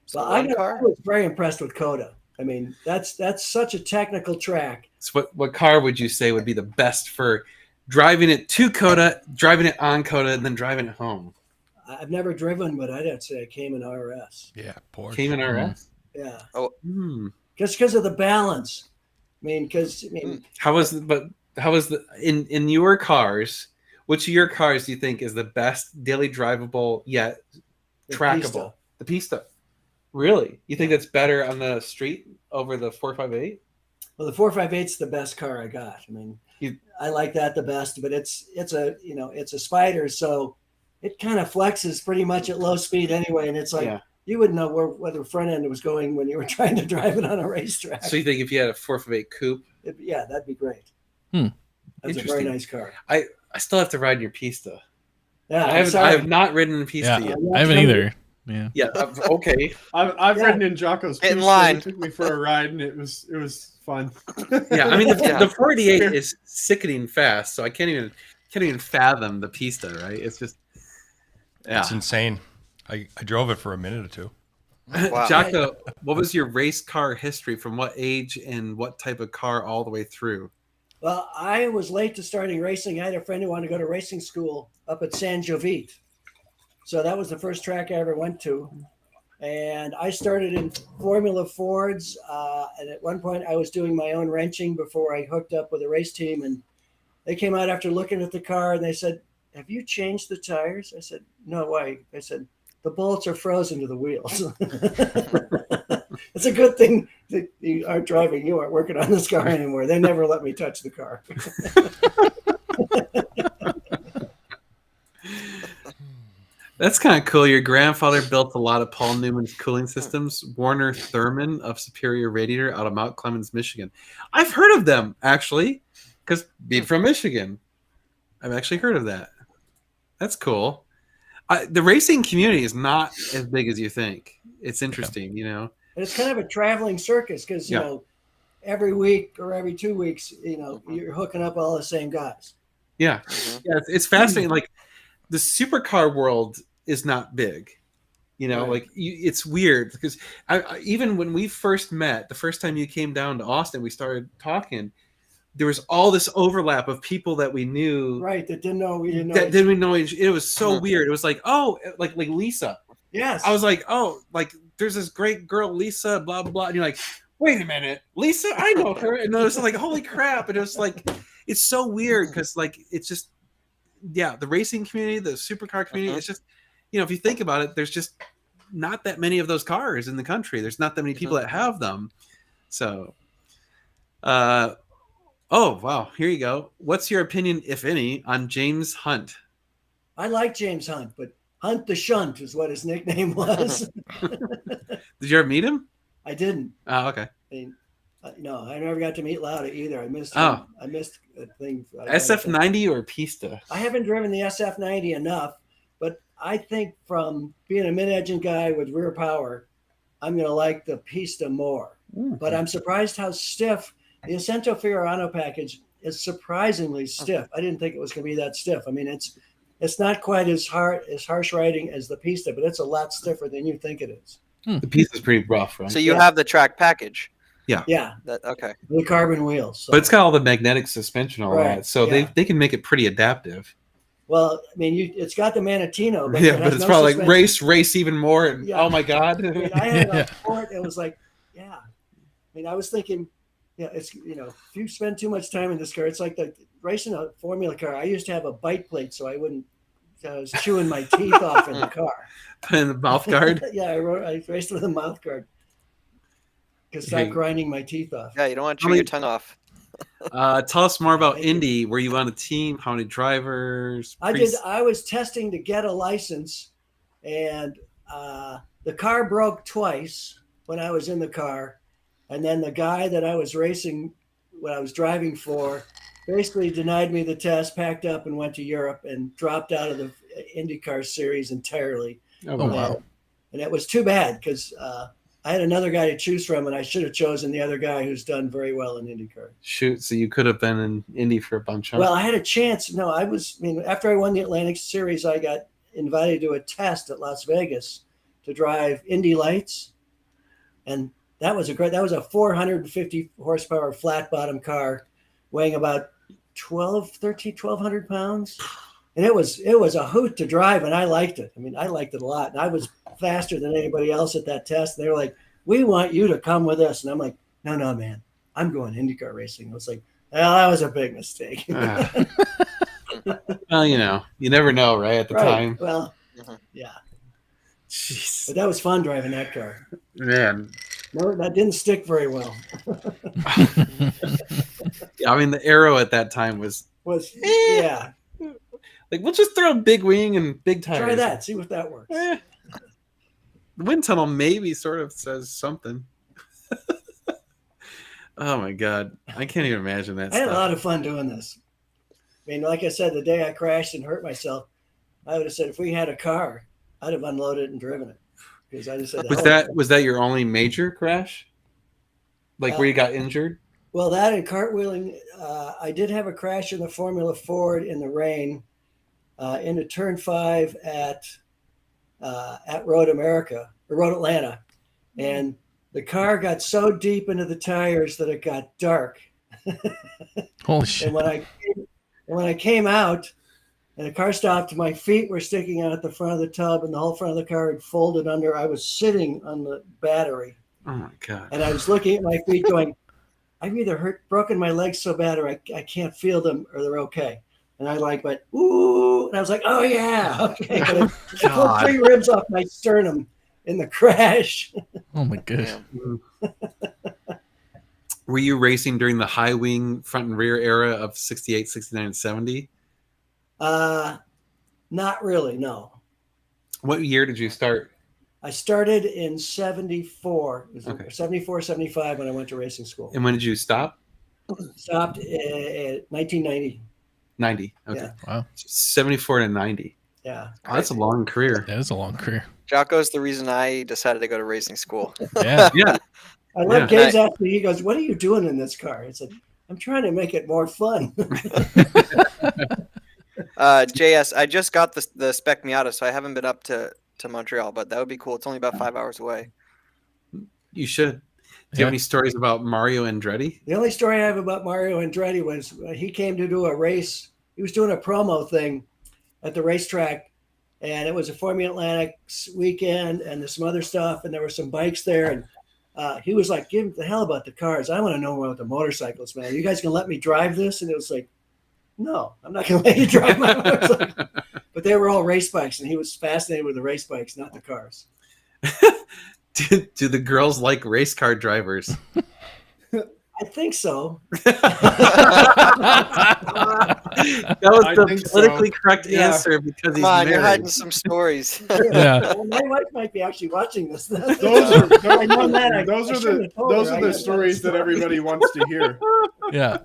So I one car? was very impressed with Coda. I mean, that's such a technical track. So what car would you say would be the best for driving it to Coda, driving it on Coda, and then driving it home? I've never driven, but I'd have to say I came in RS. Yeah, Porsche. Cayman RS. Yeah, Hmm. just because of the balance. How was the in your cars? Which of your cars do you think is the best daily drivable yet The trackable? Pista. The Pista. Really? You think that's better on the street over the 458? Well, the 458's the best car I got. I mean, I like that the best, but it's a Spider, so it kind of flexes pretty much at low speed anyway, and it's like Yeah. you wouldn't know where the front end was going when you were trying to drive it on a racetrack. So you think if you had a 458 coupe, Yeah, that'd be great. Hmm. That's a very Interesting. nice car. I still have to ride your Pista. Yeah, I have not ridden in Pista Yeah. yet. I haven't either. Yeah. Yeah. Okay. I've Yeah. ridden in Jocko's. Get in Pista. line. He took me for a ride, and it was fun. Yeah. I mean, Yeah. the 48 is sickening fast, so I can't even fathom the Pista. Right? It's just. Yeah. It's insane. I drove it for a minute or two. Wow. Jocko, what was your race car history from what age and what type of car all the way through? Well, I was late to starting racing. I had a friend who wanted to go to racing school up at San Jovite. So that was the first track I ever went to. And I started in Formula Fords. And at one point, I was doing my own wrenching before I hooked up with a race team. And they came out after looking at the car and they said, "Have you changed the tires?" I said, "No, why?" They said, "The bolts are frozen to the wheels." It's a good thing that you aren't driving. You aren't working on this car anymore. They never let me touch the car. That's kind of cool. Your grandfather built a lot of Paul Newman's cooling systems. Warner Thurman of Superior Radiator out of Mount Clemens, Michigan. I've heard of them, actually, because being from Michigan, I've actually heard of that. That's cool. The racing community is not as big as you think. It's interesting, you know. And it's kind of a traveling circus because, Yeah. every week or every 2 weeks, you're hooking up all the same guys. Yeah, Mhm. yeah, it's fascinating. Like the supercar world is not big. You know, Right. like it's weird because even when we first met, the first time you came down to Austin, we started talking. There was all this overlap of people that we knew Right. That didn't know we didn't know. that didn't we know. It was so Mhm. weird. It was like, oh, like Lisa. Yes. I was like, oh, like there's this great girl, Lisa, blah blah blah. And you're like, wait a minute, Lisa, I know her. And it was like, holy crap! And it was like, it's so weird because like it's just, yeah, the racing community, the supercar community. Mhm. It's just, you know, if you think about it, there's just not that many of those cars in the country. There's not that many people that have them. So, oh wow, here you go. What's your opinion, if any, on James Hunt? I like James Hunt, but Hunt the Shunt is what his nickname was. Did you ever meet him? I didn't. Oh, okay. I mean, no, I never got to meet Lauda either. I missed. Oh. him. I missed a thing. SF90 or Pista? I haven't driven the SF90 enough, but I think from being a mid-engine guy with rear power, I'm going to like the Pista more. But I'm surprised how stiff the Ascento Fiorano package is. Surprisingly stiff. I didn't think it was going to be that stiff. I mean, it's not quite as harsh riding as the Pista, but it's a lot stiffer than you think it is. The Pista's pretty rough, right? So you Yeah. have the track package. Yeah, Okay. the carbon wheels. So. But it's got all the magnetic suspension, all Right, that, so yeah. they can make it pretty adaptive. Well, I mean, it's got the Manatino, but Yeah, it but has it's no probably like suspension. race even more. And Yeah. oh my god! I mean, I had Yeah. a Ford. It was like, yeah. I mean, I was thinking, yeah, it's if you spend too much time in this car, it's like the racing a Formula car. I used to have a bite plate so I wouldn't. I was chewing my teeth off in the car. In the mouth guard. Yeah, I raced with a mouth guard. Could Hey. start grinding my teeth off. Yeah, you don't want to How chew your many- tongue off. Tell us more about Thank you. Indy. Were you on a team? How many drivers? I was testing to get a license, and the car broke twice when I was in the car, and then the guy that I was racing, what I was driving for, basically denied me the test, packed up, and went to Europe, and dropped out of the IndyCar series entirely. Oh, Oh, wow. And it was too bad because I had another guy to choose from, and I should have chosen the other guy who's done very well in IndyCar. Shoot! So you could have been in Indy for a bunch. Huh? Well, I had a chance. No, I mean, after I won the Atlantic Series, I got invited to a test at Las Vegas to drive Indy Lights. And that was a 450 horsepower flat bottom car weighing about 1,200 pounds. And it was a hoot to drive, and I liked it. I mean, I liked it a lot. And I was faster than anybody else at that test. And they were like, we want you to come with us. And I'm like, no, man, I'm going IndyCar racing. I was like, well, that was a big mistake. Ah. Well, you never know, right? At the Right. time. Well, Mhm. yeah. Jeez. But that was fun driving that car. Man. No, that didn't stick very well. Yeah, I mean, the arrow at that time was Yeah. like, we'll just throw a big wing and big tires. Try that. See if that works. Eh. The wind tunnel maybe sort of says something. Oh my god, I can't even imagine that I had a stuff. lot of fun doing this. I mean, like I said, the day I crashed and hurt myself, I would have said if we had a car, I'd have unloaded and driven it. Because I just said, Was that your only major crash? Like where you got injured? Well, that and cartwheeling. I did have a crash in the Formula Ford in the rain into Turn 5 at Road Atlanta, and the car got so deep into the tires that it got dark. Holy shit. And when I came out, and the car stopped, my feet were sticking out at the front of the tub, and the whole front of the car had folded under. I was sitting on the battery, Oh my god. and I was looking at my feet, going, "I've either broken my legs so bad, or I can't feel them, or they're okay." And I went, "Ooh!" And I was like, "Oh yeah, okay." But I pulled God. 3 ribs off my sternum in the crash. Oh my gosh. Yeah. Were you racing during the high wing front and rear era of 68, 69, and 70? Not really, no. What year did you start? I started in 74. It was Okay. 74, 75 when I went to racing school. And when did you stop? Stopped at 1990. 90. Okay. Yeah. Wow. 74 to 90. Yeah. Oh, that's a long career. That is a long career. Jocko's the reason I decided to go to racing school. Yeah. Yeah. I love Yeah. Gabe's after he goes, "What are you doing in this car?" I said, "I'm trying to make it more fun." JS, I just got the Spec Miata, so I haven't been up to Montreal, but that would be cool. It's only about 5 hours away. You should. Do you have any stories about Mario Andretti? The only story I have about Mario Andretti was he came to do a race. He was doing a promo thing at the racetrack, and it was a Formula Atlantic weekend and there's some other stuff, and there were some bikes there. And he was like, give the hell about the cars. I want to know more about the motorcycles, man. You guys can let me drive this? And it was like, no, I'm not going to let you drive my motorcycle. But they were all race bikes, and he was fascinated with the race bikes, not the cars. Do the girls like race car drivers? I think so. That was I the think so. politically correct Yeah. answer because he's Come on, you're married. hiding some stories. Yeah. Well, my wife might be actually watching this. Those are I know that. I those shouldn't are have told her. I the got stories that story. everybody wants to hear. Yeah.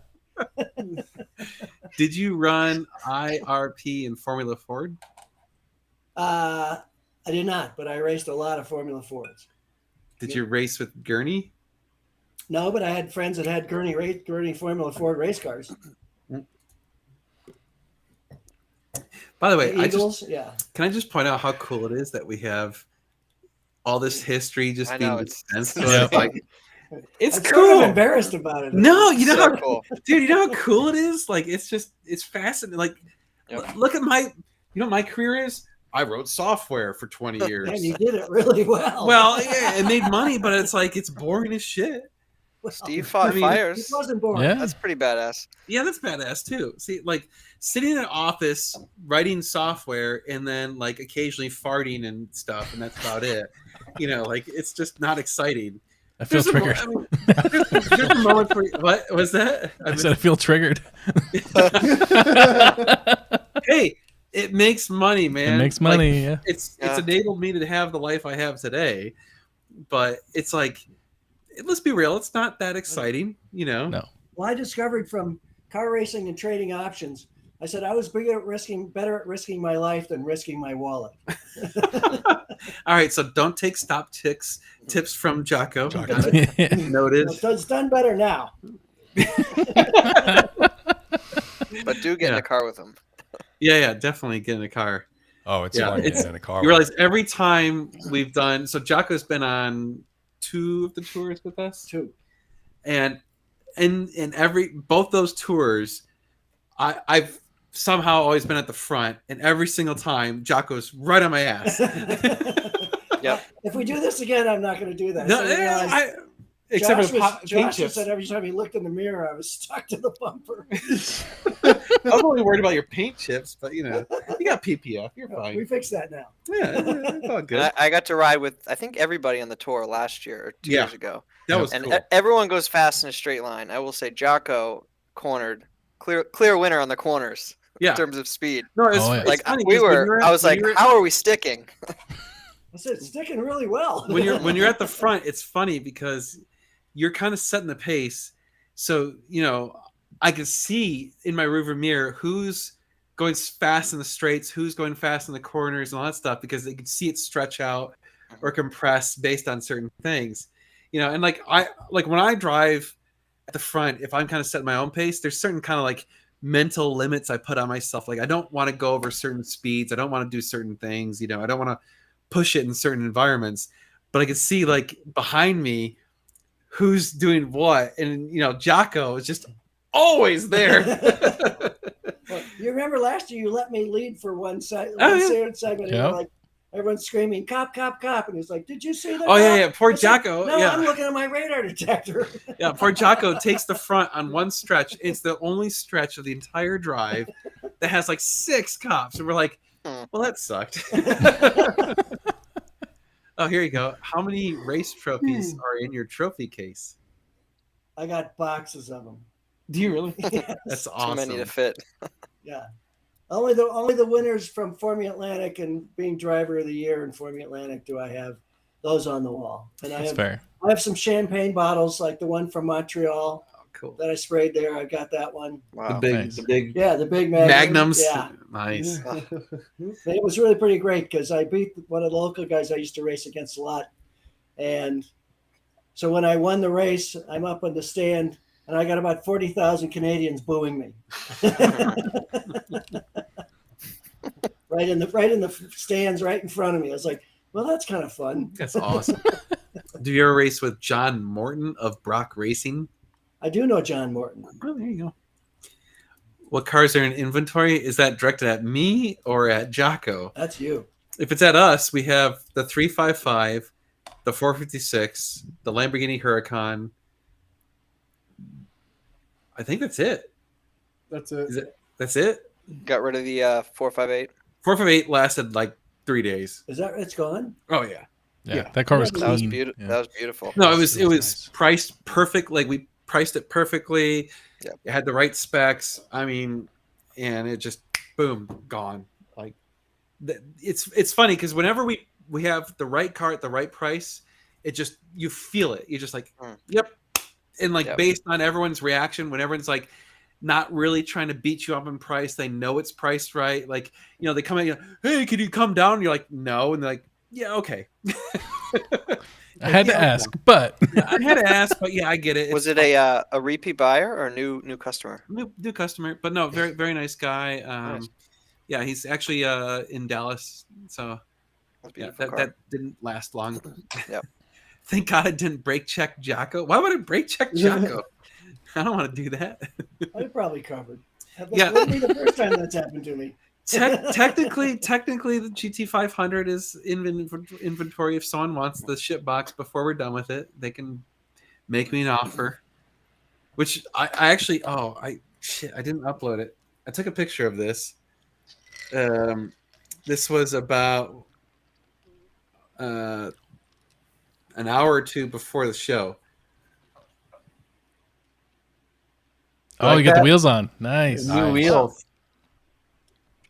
Did you run IRP in Formula Ford? I did not, but I raced a lot of Formula Fords. Did you race with Gurney? No, but I had friends that had Gurney Formula Ford race cars. By the way, The Eagles, yeah. can I just point out how cool it is that we have all this history just I being know, it's- dispensed Yeah. with? Like, it's I'm sort of cool. embarrassed about it. No, you know So how cool. dude, you know how cool it is? Like it's fascinating. Like Yep. look at my my career is I wrote software for 20 years. And you did it really well. Well, yeah, it made money, but it's like it's boring as shit. Well, Steve fought I mean, it fires. wasn't boring. Yeah. That's pretty badass. Yeah, that's badass too. See, like sitting in an office writing software and then like occasionally farting and stuff, and that's about it. Like it's just not exciting. I feel triggered. There's a moment for what was that? I said I feel triggered. Hey, it makes money, man. It makes Like, money. Yeah. it's Yeah. enabled me to have the life I have today, but it's like let's be real, it's not that exciting, No. Well, I discovered from car racing and trading options, I said I was better at risking my life than risking my wallet. All right, so don't take stop tips from Jocko. Jocko. Got it. Noted. It's done better now. But do get in Yeah. the car with him. Yeah, definitely get in a car. Oh, it's Yeah, fun it's- getting in a car. You realize every time we've done, so Jocko's been on 2 of the tours with us, Too. and in both those tours, I've somehow always been at the front, and every single time Jocko's right on my ass. Yep. If we do this again, I'm not going to do that. No, So you realize except Josh for the paint Josh chips. said every time he looked in the mirror, I was stuck to the bumper. I'm only worried about your paint chips, but you got PPF. You're We fine. fixed that now. Yeah, it's all And good. I got to ride with I think everybody on the tour last year or 2 Yeah. years ago. That was And cool. everyone goes fast in a straight line. I will say Jocko cornered clear winner on the corners Yeah. in terms of speed. No, it's, Oh, yeah. it's Like funny we 'cause when were you're at- I was when like, you're at- how are we sticking? I said it's sticking really well. when you're at the front, it's funny because you're kind of setting the pace. So I can see in my rearview mirror who's going fast in the straights, who's going fast in the corners, and all that stuff because they can see it stretch out or compress based on certain things. And like when I drive at the front, if I'm kind of setting my own pace, there's certain kind of like mental limits I put on myself. Like I don't want to go over certain speeds. I don't want to do certain things. I don't want to push it in certain environments. But I can see like behind me who's doing what, and Jocko is just always there. Well, you remember last year you let me lead for one segment. Oh, yeah. And you Yeah. were like everyone's screaming "cop, cop, cop," and he's like, "Did you see that?" Oh yeah, cop?" poor I said, Jocko. No, Yeah. I'm looking at my radar detector. Yeah, poor Jocko takes the front on one stretch. It's the only stretch of the entire drive that has like 6 cops, and we're like, well, that sucked. Oh, here you go. How many race trophies are in your trophy case? I got boxes of them. Do you really? Yes. That's Too awesome. many to fit. Yeah. Only the winners from Formula Atlantic and being driver of the year in Formula Atlantic do I have those on the wall. And That's fair. I have some champagne bottles like the one from Montreal Oh, cool. that I sprayed there. I got that one. Wow. Nice. The big Yeah, the big Magnum. Magnums. Yeah. Nice. It was really pretty great because I beat one of the local guys I used to race against a lot. And so when I won the race, I'm up on the stand and I got about 40,000 Canadians booing me. right in the stands right in front of me. I was like, well, that's kind of fun. That's awesome. Do you ever race with John Morton of Brock Racing? I do know John Morton. Oh, there you go. What cars are in inventory? Is that directed at me or at Jocko? That's you. If it's at us, we have the 355, the 456, the Lamborghini Huracan. I think that's it. That's it. That's it? Got rid of the 458. 458 lasted like 3 days. Is that it's gone? Oh yeah. Yeah, that car was That clean. That was beautiful. Yeah. That was beautiful. No, it was Nice. priced perfect. Like we priced it perfectly. Yep. It had the right specs. I mean, and it just boom, gone. Like it's funny because whenever we have the right car at the right price, it just you feel it. You're just like, yep. And like Yep. based on everyone's reaction, when everyone's like not really trying to beat you up in price, they know it's priced right. Like, you know, they come in, you know, hey, can you come down? And you're like, no, and they're like, yeah, okay. I had to ask, but I had to ask, but yeah, I get it. Was It's it a repeat buyer or a new customer? new customer, but no, very very nice guy. Nice. Yeah, he's actually in Dallas, so That's a yeah, beautiful car. that didn't last long. Yep. Thank God I didn't brake check Jocko. Why would I brake check Jocko? I don't want to do that. I'd probably covered. That Yeah. wouldn't be the first time that's happened to me. Technically, the GT500 is in inventory. If someone wants the ship box before we're done with it, they can make me an offer. Which I actually, I didn't upload it. I took a picture of this. This was about an hour or two before the show. oh, you got the wheels on. Nice. New wheels,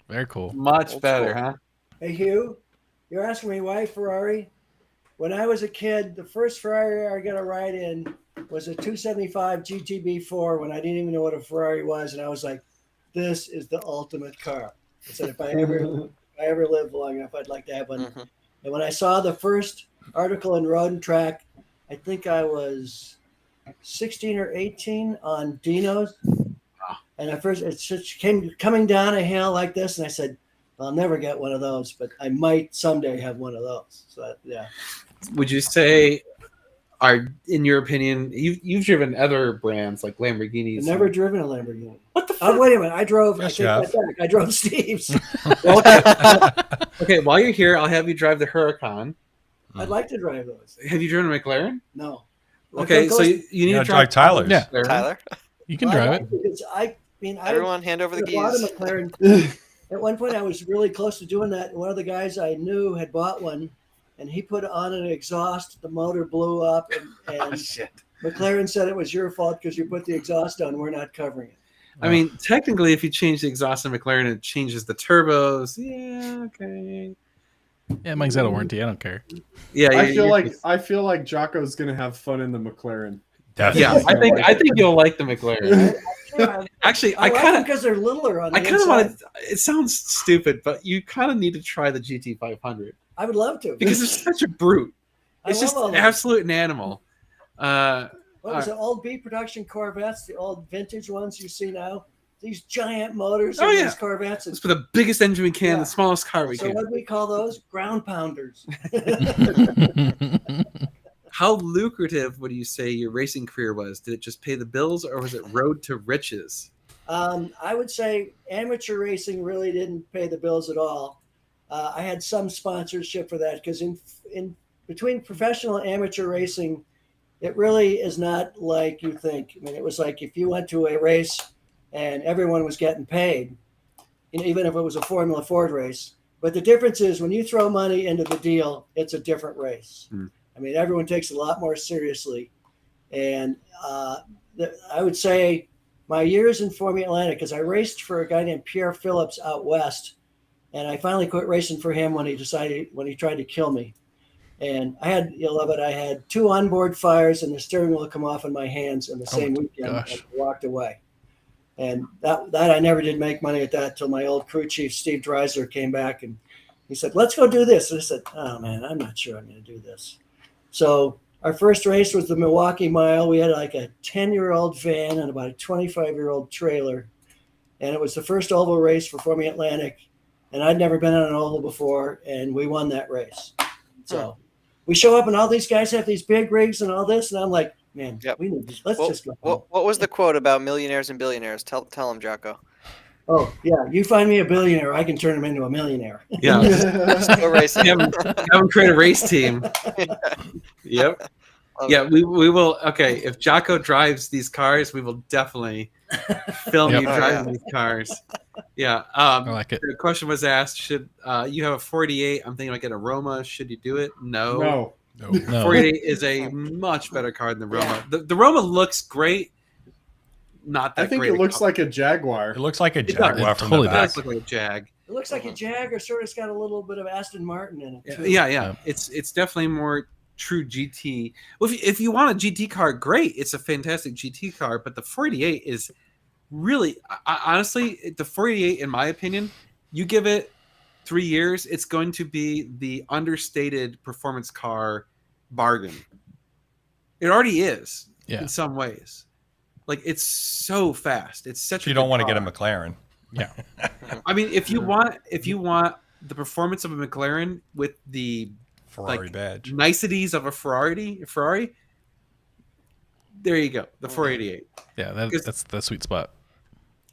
Very cool. much Old better, school. huh? Hey Hugh, you're asking me why Ferrari? When I was a kid, the first Ferrari I got a ride in was a 275 GTB4 when I didn't even know what a Ferrari was, and I was like, "This is the ultimate car." I said, if I ever live long enough, I'd like to have one. Mhm. And when I saw the first article in Road and Track, I think I was 16 or 18 on Dino's. And at first, it just came coming down a hill like this, and I said, "I'll never get one of those, but I might someday have one of those." So yeah, Would you say, in your opinion, you've driven other brands like Lamborghinis? I've never driven a Lamborghini. What the Oh, wait a minute! I drove. Yes, I you take that back. I drove Steve's. Okay, while you're here, I'll have you drive the Huracan. I'd like to drive those. Have you driven a McLaren? No. Okay, so you need You to gotta drive Tyler's. Yeah. McLaren. Tyler, You can Well, drive I it. like because I mean, everyone hand over the I bought a keys. McLaren. At one point, I was really close to doing that. And one of the guys I knew had bought one, and he put on an exhaust. The motor blew up, Oh, and shit. McLaren said it was your fault because you put the exhaust on. We're not covering it. I mean, technically, if you change the exhaust in McLaren, it changes the turbos. Yeah, okay. Yeah, Mike's out of warranty. I don't care. Yeah, I feel like Jocko's gonna have fun in the McLaren. Definitely. yeah. I think you'll like the McLaren. Yeah, Actually, I I like kind them of. because they're littler on the I kind of inside. want to. It sounds stupid, but you kind of need to try the GT500 I would love to because it's such a brute. I It's love just all an those. absolute animal. What was it? Old B production Corvettes, the old vintage ones you see now. These giant motors Oh, in yeah. these Corvettes. Let's put the biggest engine we can, Yeah. the smallest car we So can. what do we call those? Ground pounders. How lucrative would you say your racing career was? Did it just pay the bills, or was it road to riches? I would say amateur racing really didn't pay the bills at all. I had some sponsorship for that because in between professional and amateur racing, it really is not like you think. I mean, it was like if you went to a race and everyone was getting paid, even if it was a Formula Ford race. But the difference is when you throw money into the deal, it's a different race. I mean, everyone takes it a lot more seriously. And I would say my years in Formula Atlantic, because I raced for a guy named Pierre Phillips out west, and I finally quit racing for him when he tried to kill me. And I had, you'll love it, I had 2 onboard fires and the steering wheel come off in my hands in the same weekend. gosh. And I walked away. And that I never did make money at that till my old crew chief, Steve Dreiser, came back and he said, let's go do this. And I said, oh man, I'm not sure I'm going to do this. So our first race was the Milwaukee Mile. We had like a 10-year-old van and about a 25-year-old trailer. And it was the first oval race for Formula Atlantic. and I'd never been on an oval before, and we won that race. So we show up, and all these guys have these big rigs and all this, and I'm like, man, Yep. we need let's Well, just go home. what was the quote about millionaires and billionaires? Tell them, Jocko. Oh yeah, you find me a billionaire, I can turn him into a millionaire. Yeah. Go racing. have them create a race team. Yep. Yeah, we will. Okay, if Jocko drives these cars, we will definitely film Yep. you Oh, driving these cars. Yeah. I like it. The question was asked: should you have a 48? I'm thinking about getting a Roma. Should you do it? No. No. No. 48 is a much better car than the Roma. The Roma looks great. Not that I think great it a looks car. like a Jaguar. It looks like a It does. Jaguar It from totally the It back. does look like a Jag. It looks like a Jag, or sort of got a little bit of Aston Martin in it too. Yeah. Yeah. It's definitely more true GT. Well, if you want a GT car, great. It's a fantastic GT car, but the 48 is really, honestly, the 48, in my opinion, you give it 3 years, it's going to be the understated performance car bargain. It already is Yeah. in some ways. Like, it's so fast. It's such. You a don't good want to get a car. McLaren. Yeah. I mean, if you want the performance of a McLaren with the Ferrari Like, badge. niceties of a Ferrari, there you go, the 488. Yeah. Because- That's the sweet spot.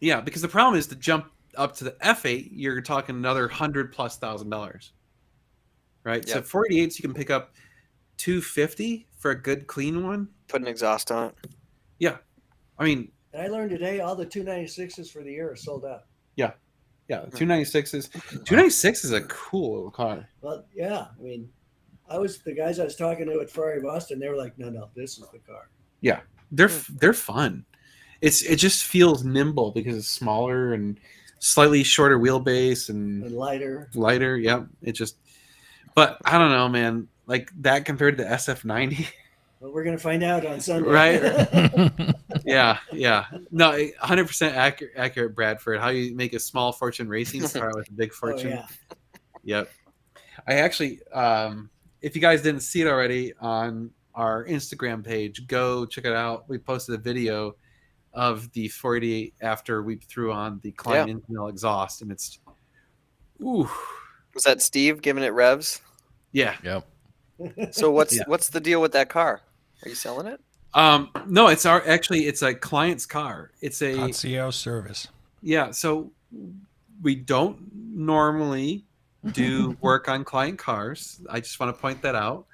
Yeah, because the problem is to jump up to the F8, you're talking another $100,000+, right? So Yep. 488s you can pick up $250 for a good clean one. Put an exhaust on it. Yeah, I mean, And I learned today all the 296s for the year are sold out. yeah, 296s. 296 is a cool little car. Well, yeah, I mean, the guys I was talking to at Ferrari Boston, they were like, no, this is the car. They're fun. It just feels nimble because it's smaller and slightly shorter wheelbase and And lighter. lighter. Yep, but I don't know, man. Like that compared to the SF90. Well, we're gonna find out on Sunday. Right. Yeah. No, 100% accurate, Bradford. How you make a small fortune racing car with a big Oh fortune. yeah. Yep. I actually, if you guys didn't see it already on our Instagram page, go check it out. We posted a video of the 48 after we threw on the Klein Infinite exhaust, and it's, ooh, Was that Steve giving it revs? yeah. Yep. So what's Yeah. what's the deal with that car? Are you selling it? No, it's it's a client's car. It's a Concierge service. Yeah, so we don't normally do work on client cars. I just want to point that out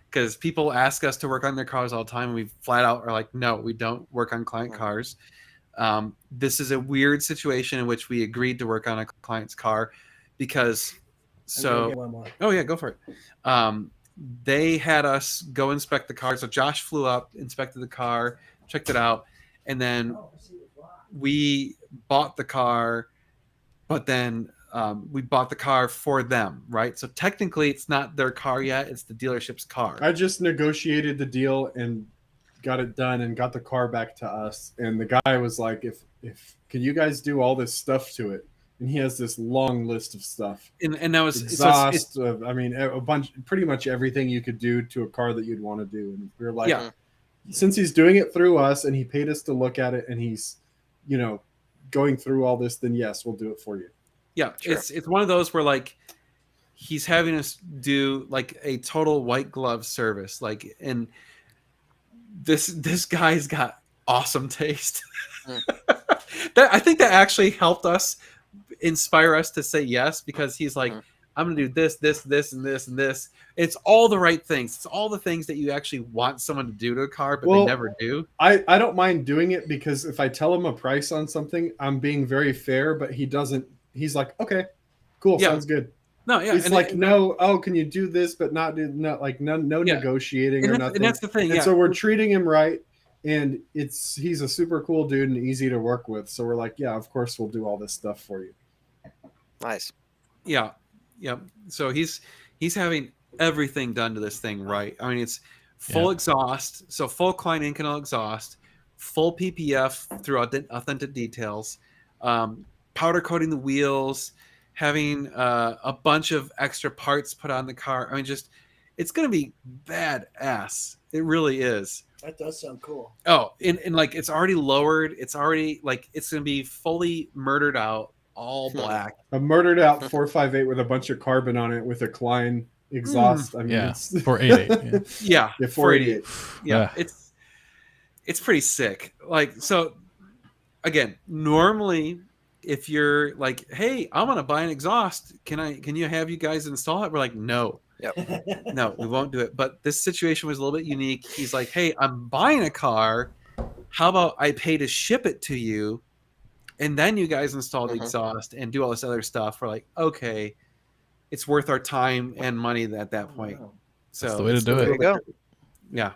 because people ask us to work on their cars all the time. And we flat out are like, no, we don't work on client cars. This is a weird situation in which we agreed to work on a client's car because I'm gonna so get one more. oh yeah, go for it. They had us go inspect the car. So Josh flew up, inspected the car, checked it out, and then we bought the car, but then we bought the car for them, right? So technically, it's not their car yet; it's the dealership's car. I just negotiated the deal and got it done and got the car back to us. And the guy was like, "If can you guys do all this stuff to it?" And he has this long list of stuff. And that was Exhaust. I mean, a bunch, pretty much everything you could do to a car that you'd want to do. And we were like, Yeah. since he's doing it through us and he paid us to look at it and he's, going through all this, then yes, we'll do it for you. Yeah, Sure. it's one of those where like he's having us do like a total white glove service, like, and this guy's got awesome taste. That I think that actually helped us inspire us to say yes, because he's like, I'm gonna do this, this, this, and this, and this. It's all the right things. It's all the things that you actually want someone to do to a car, but Well, they never do. I don't mind doing it because if I tell him a price on something, I'm being very fair, but he doesn't. He's like, okay, cool, Yeah. sounds good. No, yeah, He's and like, no, can you do this, but not no Yeah. negotiating or and nothing. that's the thing. And Yeah, so we're treating him right, and he's a super cool dude and easy to work with. So we're like, yeah, of course we'll do all this stuff for you. Nice. yeah. So he's having everything done to this thing right. I mean, it's full exhaust, so full Klein Inconel exhaust, full PPF through authentic details, powder coating the wheels, having a bunch of extra parts put on the car. I mean, just it's gonna be badass. It really is. That does sound cool. Oh, and like it's already lowered. It's already like it's gonna be fully murdered out. all black. A murdered out 458 with a bunch of carbon on it with a Klein exhaust. I mean, Yeah, it's 488. Yeah. Yeah, yeah, 488. Yeah, Yeah. it's pretty sick. Like, so again, normally if you're like, hey, I'm gonna buy an exhaust, can you have you guys install it? We're like, no, no, we won't do it. But this situation was a little bit unique. He's like, hey, I'm buying a car. How about I pay to ship it to you, and then you guys install the exhaust and do all this other stuff? We're like, okay, it's worth our time and money at that point. So That's the way to it's do a it. little There you bit- Yeah. I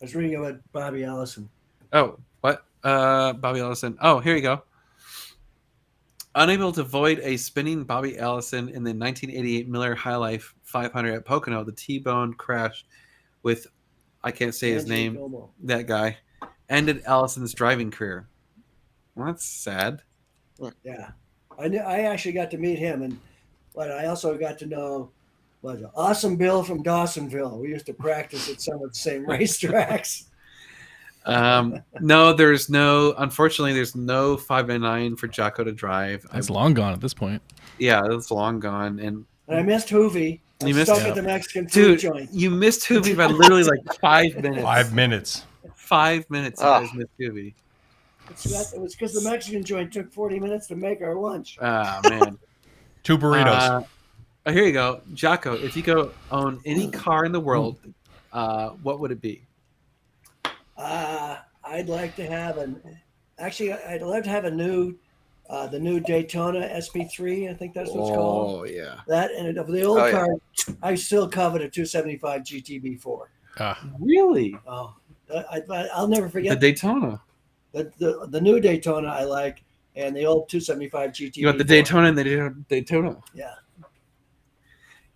was reading about Bobby Allison. Oh, what? Bobby Allison. Oh, here you go. Unable to avoid a spinning Bobby Allison in the 1988 Miller High Life 500 at Pocono, the T-Bone crash with, I can't say his Angie name, Como. that guy, ended Allison's driving career. Well, that's sad. Yeah, I actually got to meet him, but I also got to know Awesome Bill from Dawsonville. We used to practice at some of the same racetracks. No, unfortunately, there's no 599 for Jocko to drive. It's long gone at this point. Yeah, it's long gone. And And I missed Hoovy. You I'm missed stuck him. at the Mexican food dude, joint. you missed Hoovy by literally like 5 minutes. 5 minutes. 5 minutes, you Ah. guys missed Hoovy. It was because the Mexican joint took 40 minutes to make our lunch. Ah, man. 2 burritos. Here you go, Jocko. If you go own any car in the world, what would it be? I'd like to have I'd love to have the new Daytona SP3. I think that's what it's called. Oh yeah. That and of the old Oh, yeah. car, I still covet a 275 GTB4. Really? Oh, I'll never The forget Daytona. the new Daytona I like, and the old 275 GTB. You want the Daytona and the Daytona. Yeah.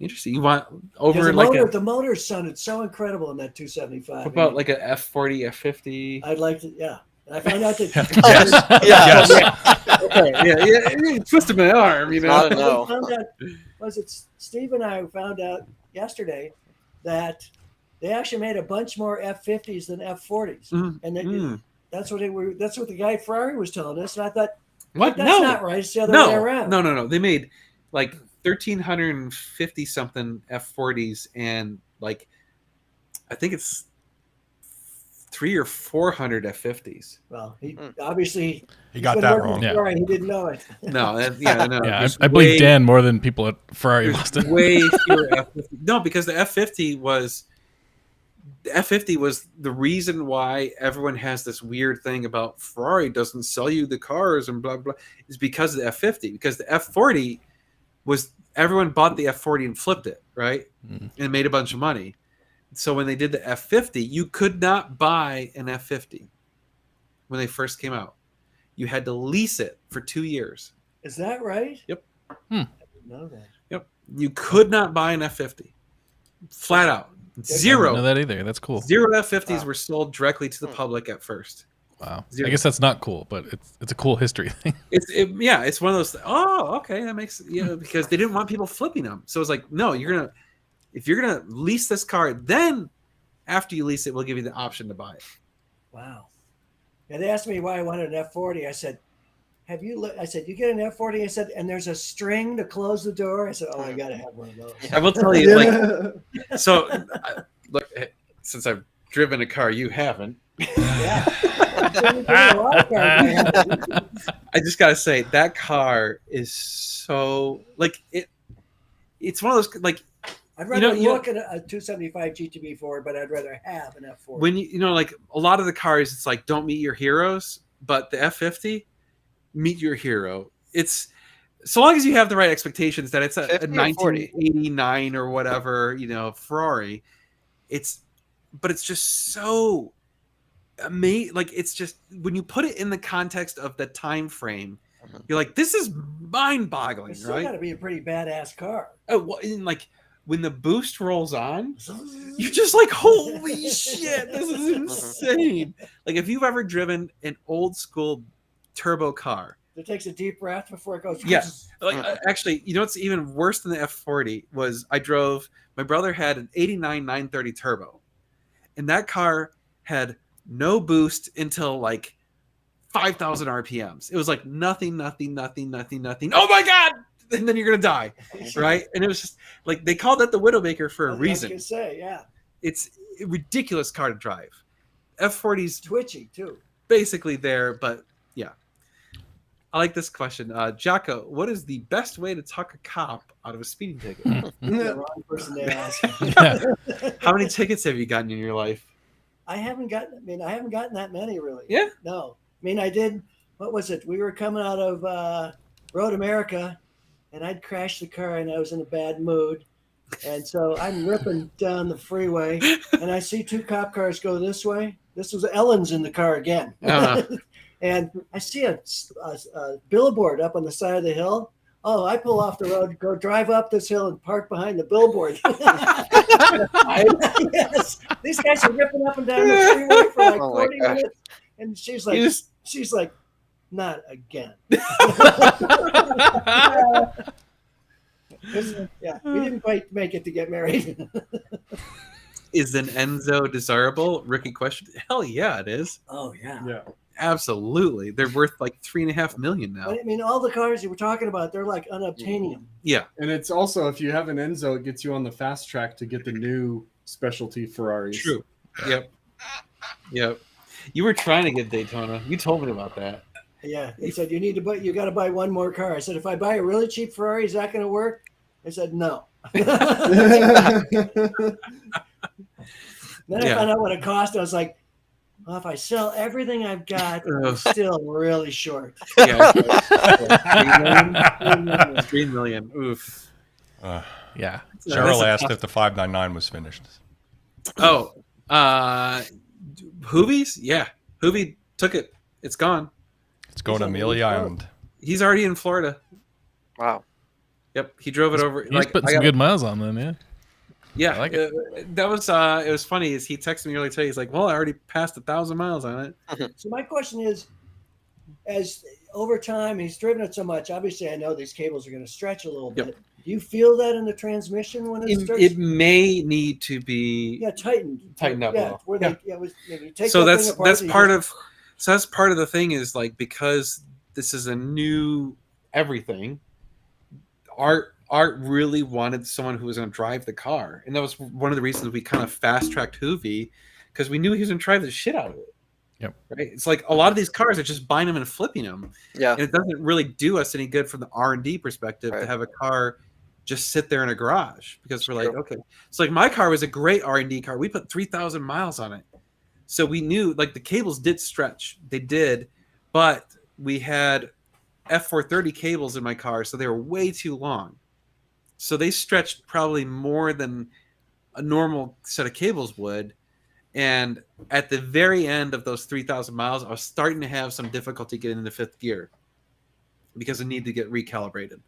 Interesting. You want Because over the like motor, a the motor sounded so incredible in that 275. what about like a F40, F50? I'd like to, yeah. And I found out that Yes. Yeah. Okay, yeah. Twisted my arm, you know. Not a no. found out, was it Steve and I found out yesterday that they actually made a bunch more F50s than F40s, Mm, and mm. that's what they were. That's what the guy at Ferrari was telling us, and I thought What? that's No. not right. It's the other way No. around. No. They made like 1,350 something F40s and like I think it's 300 or 400 F50s. Well, he Mm. obviously He he's got been that working wrong. with Yeah. Ferrari, he didn't know it. No, no. Yeah, there's I believe way- Dan more than people at Ferrari There's must have. way fewer F50. No, because the F50 was the reason why everyone has this weird thing about Ferrari doesn't sell you the cars and blah blah is because of the F50. Because the F40 was everyone bought the F40 and flipped it, right? Mm. And made a bunch of money. So when they did the F50, you could not buy an F50 when they first came out. You had to lease it for 2 years. Is that right? Yep. Hmm. I didn't know that. Yep. You could not buy an F50. Flat out. I didn't Zero. know that either. That's cool. Zero F50s Wow. were sold directly to the public at first. Wow. Zero. I guess that's not cool, but it's a cool history thing. It's one of those. Oh, okay, that makes because they didn't want people flipping them. So it's like, no, if you're gonna lease this car, then after you lease it, we'll give you the option to buy it. Wow. Yeah, they asked me why I wanted an F40. I said, I said, you get an F40? I said, and there's a string to close the door. I said, oh, I got to have one of those. I will tell you, like, so look, since I've driven a car, you haven't. Yeah. A lot of cars I have. I just gotta say that car is so like it. It's one of those like I'd rather you know- look at a 275 GTB Ford, but I'd rather have an F40. when like a lot of the cars, it's like don't meet your heroes, but the F50 meet your hero. It's so long as you have the right expectations that it's a 50 or 40? 1989 or whatever, Ferrari. But it's just so amazing. Like it's just when you put it in the context of the time frame, you're like, this is mind-boggling, it's still right? got to be a pretty badass car. Oh, well, and like when the boost rolls on, you're just like, holy shit, this is insane. Like if you've ever driven an old school turbo car, It takes a deep breath before it goes. Yes. like actually, what's even worse than the F40 was my brother had an 89 930 turbo, and that car had no boost until like 5,000 RPMs. It was like nothing. Oh my God. And then you're going to die. Right. And it was just like, they called that the Widowmaker for a I was reason. gonna say, yeah, It's a ridiculous car to drive. F40's twitchy too. basically there, but yeah. I like this question. Jocko, what is the best way to talk a cop out of a speeding ticket? The wrong person to ask. How many tickets have you gotten in your life? I haven't gotten that many really. Yeah? No. I mean, I did. What was it? We were coming out of Road America, and I'd crashed the car, and I was in a bad mood, and so I'm ripping down the freeway, and I see 2 cop cars go this way. This was Ellen's in the car again, and I see a billboard up on the side of the hill. Oh, I pull off the road, go drive up this hill, and park behind the billboard. Yes, these guys are ripping up and down the freeway for like Oh my 40 gosh. minutes, and she's like, not again. Yeah, we didn't quite make it to get married. Is an Enzo desirable? Ricky question. Hell yeah, it is. Oh yeah. Yeah. Absolutely. They're worth like $3.5 million now. But, I mean, all the cars you were talking about, they're like unobtainium. Yeah. And it's also, if you have an Enzo, it gets you on the fast track to get the new specialty Ferraris. True. Yep. You were trying to get Daytona. You told me about that. Yeah, he said you got to buy one more car. I said, if I buy a really cheap Ferrari, is that going to work? I said no. Then I found out what it cost. I was like, well, if I sell everything I've got, I'm still really short. Yeah. $3 million. Oof. Yeah. Cheryl asked if the 599 was finished. Oh, Hoovies? Yeah. Hoovie took it. It's gone. It's going to on the Amelia East Coast. Island. He's already in Florida. Wow. Yep. He drove it over. He's putting some good miles on then, yeah. Yeah, I like it. That was it was funny. Is he texted me earlier today? He's like, "Well, I already passed 1,000 miles on it." So my question is, as over time he's driven it so much, obviously I know these cables are going to stretch a little Yep. bit. Do you feel that in the transmission when it starts? It may need to be Tightened up. a Yeah, little. where Yeah. maybe take So that that's thing apart, you part just- of the thing is like, because this is a new everything. Art really wanted someone who was going to drive the car, and that was one of the reasons we kind of fast tracked Hoovie, because we knew he was going to drive the shit out of it. Yep. Right. It's like a lot of these cars are just buying them and flipping them, Yeah. and it doesn't really do us any good from the R&D perspective to Right. have a car just sit there in a garage, because we're like, True. okay, it's like my car was a great R&D car. We put 3,000 miles on it, so we knew like the cables did stretch. They did, but we had F430 cables in my car, so they were way too long. So they stretched probably more than a normal set of cables would. And at the very end of those 3,000 miles, I was starting to have some difficulty getting into fifth gear because I need to get recalibrated.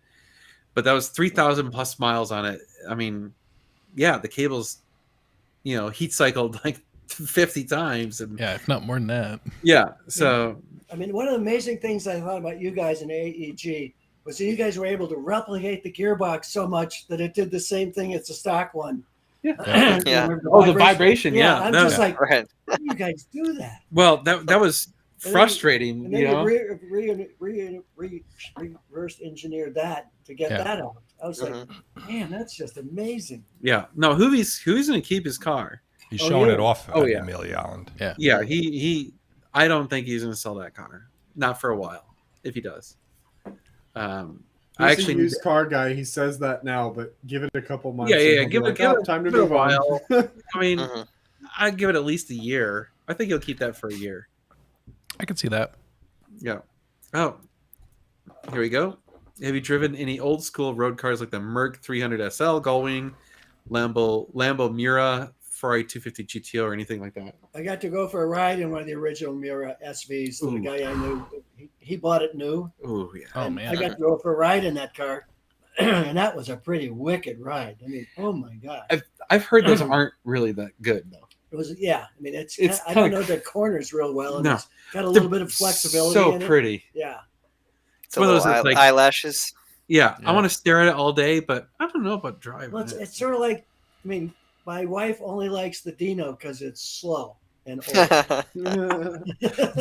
But that was 3,000 plus miles on it. I mean, yeah, the cables, heat cycled like 50 times. And Yeah, if not more than that. yeah. So I mean, one of the amazing things I thought about you guys in AEG was that you guys were able to replicate the gearbox so much that it did the same thing as the stock one. Yeah. Yeah. Remember Oh, the vibration. Yeah. I'm No. just like, Right. how do you guys do that? Well, that was then- frustrating. And then you reverse engineered that to get Yeah. that out. I was like, Mhm. man, that's just amazing. Yeah. No, Hoovie's going to keep his car. He's Oh, showing yeah. it off Oh, at yeah. Amelia Island. Yeah. He I don't think he's going to sell that car. Not for a while, if he does. I He's actually a used car guy. He says that now, but give it a couple months. Yeah, and yeah, he'll be give like, it "Oh, time to give it a move on." while. I mean, Mhm. I'd give it at least a year. I think he'll keep that for a year. I can see that. Yeah. Oh, here we go. Have you driven any old school road cars like the Merc 300 SL, Gullwing, Lambo Miura, Ferrari 250 GTO, or anything like that? I got to go for a ride in one of the original Miura SVs. The Ooh. guy I knew, he bought it new. Oh yeah. Oh, And man. I got to go for a ride in that car, and that was a pretty wicked ride. I mean, oh my god, I've heard those aren't really that good though. it was. Yeah, I mean, it's. It's I don't kinda- know the corners real well, and No. it's got a little bit of flexibility. So in it. pretty. Yeah, It's one of those that's like- eyelashes. Yeah, Yeah. I want to stare at it all day, but I don't know about driving. well, it's sort of like. I mean, my wife only likes the Dino because it's slow. and old.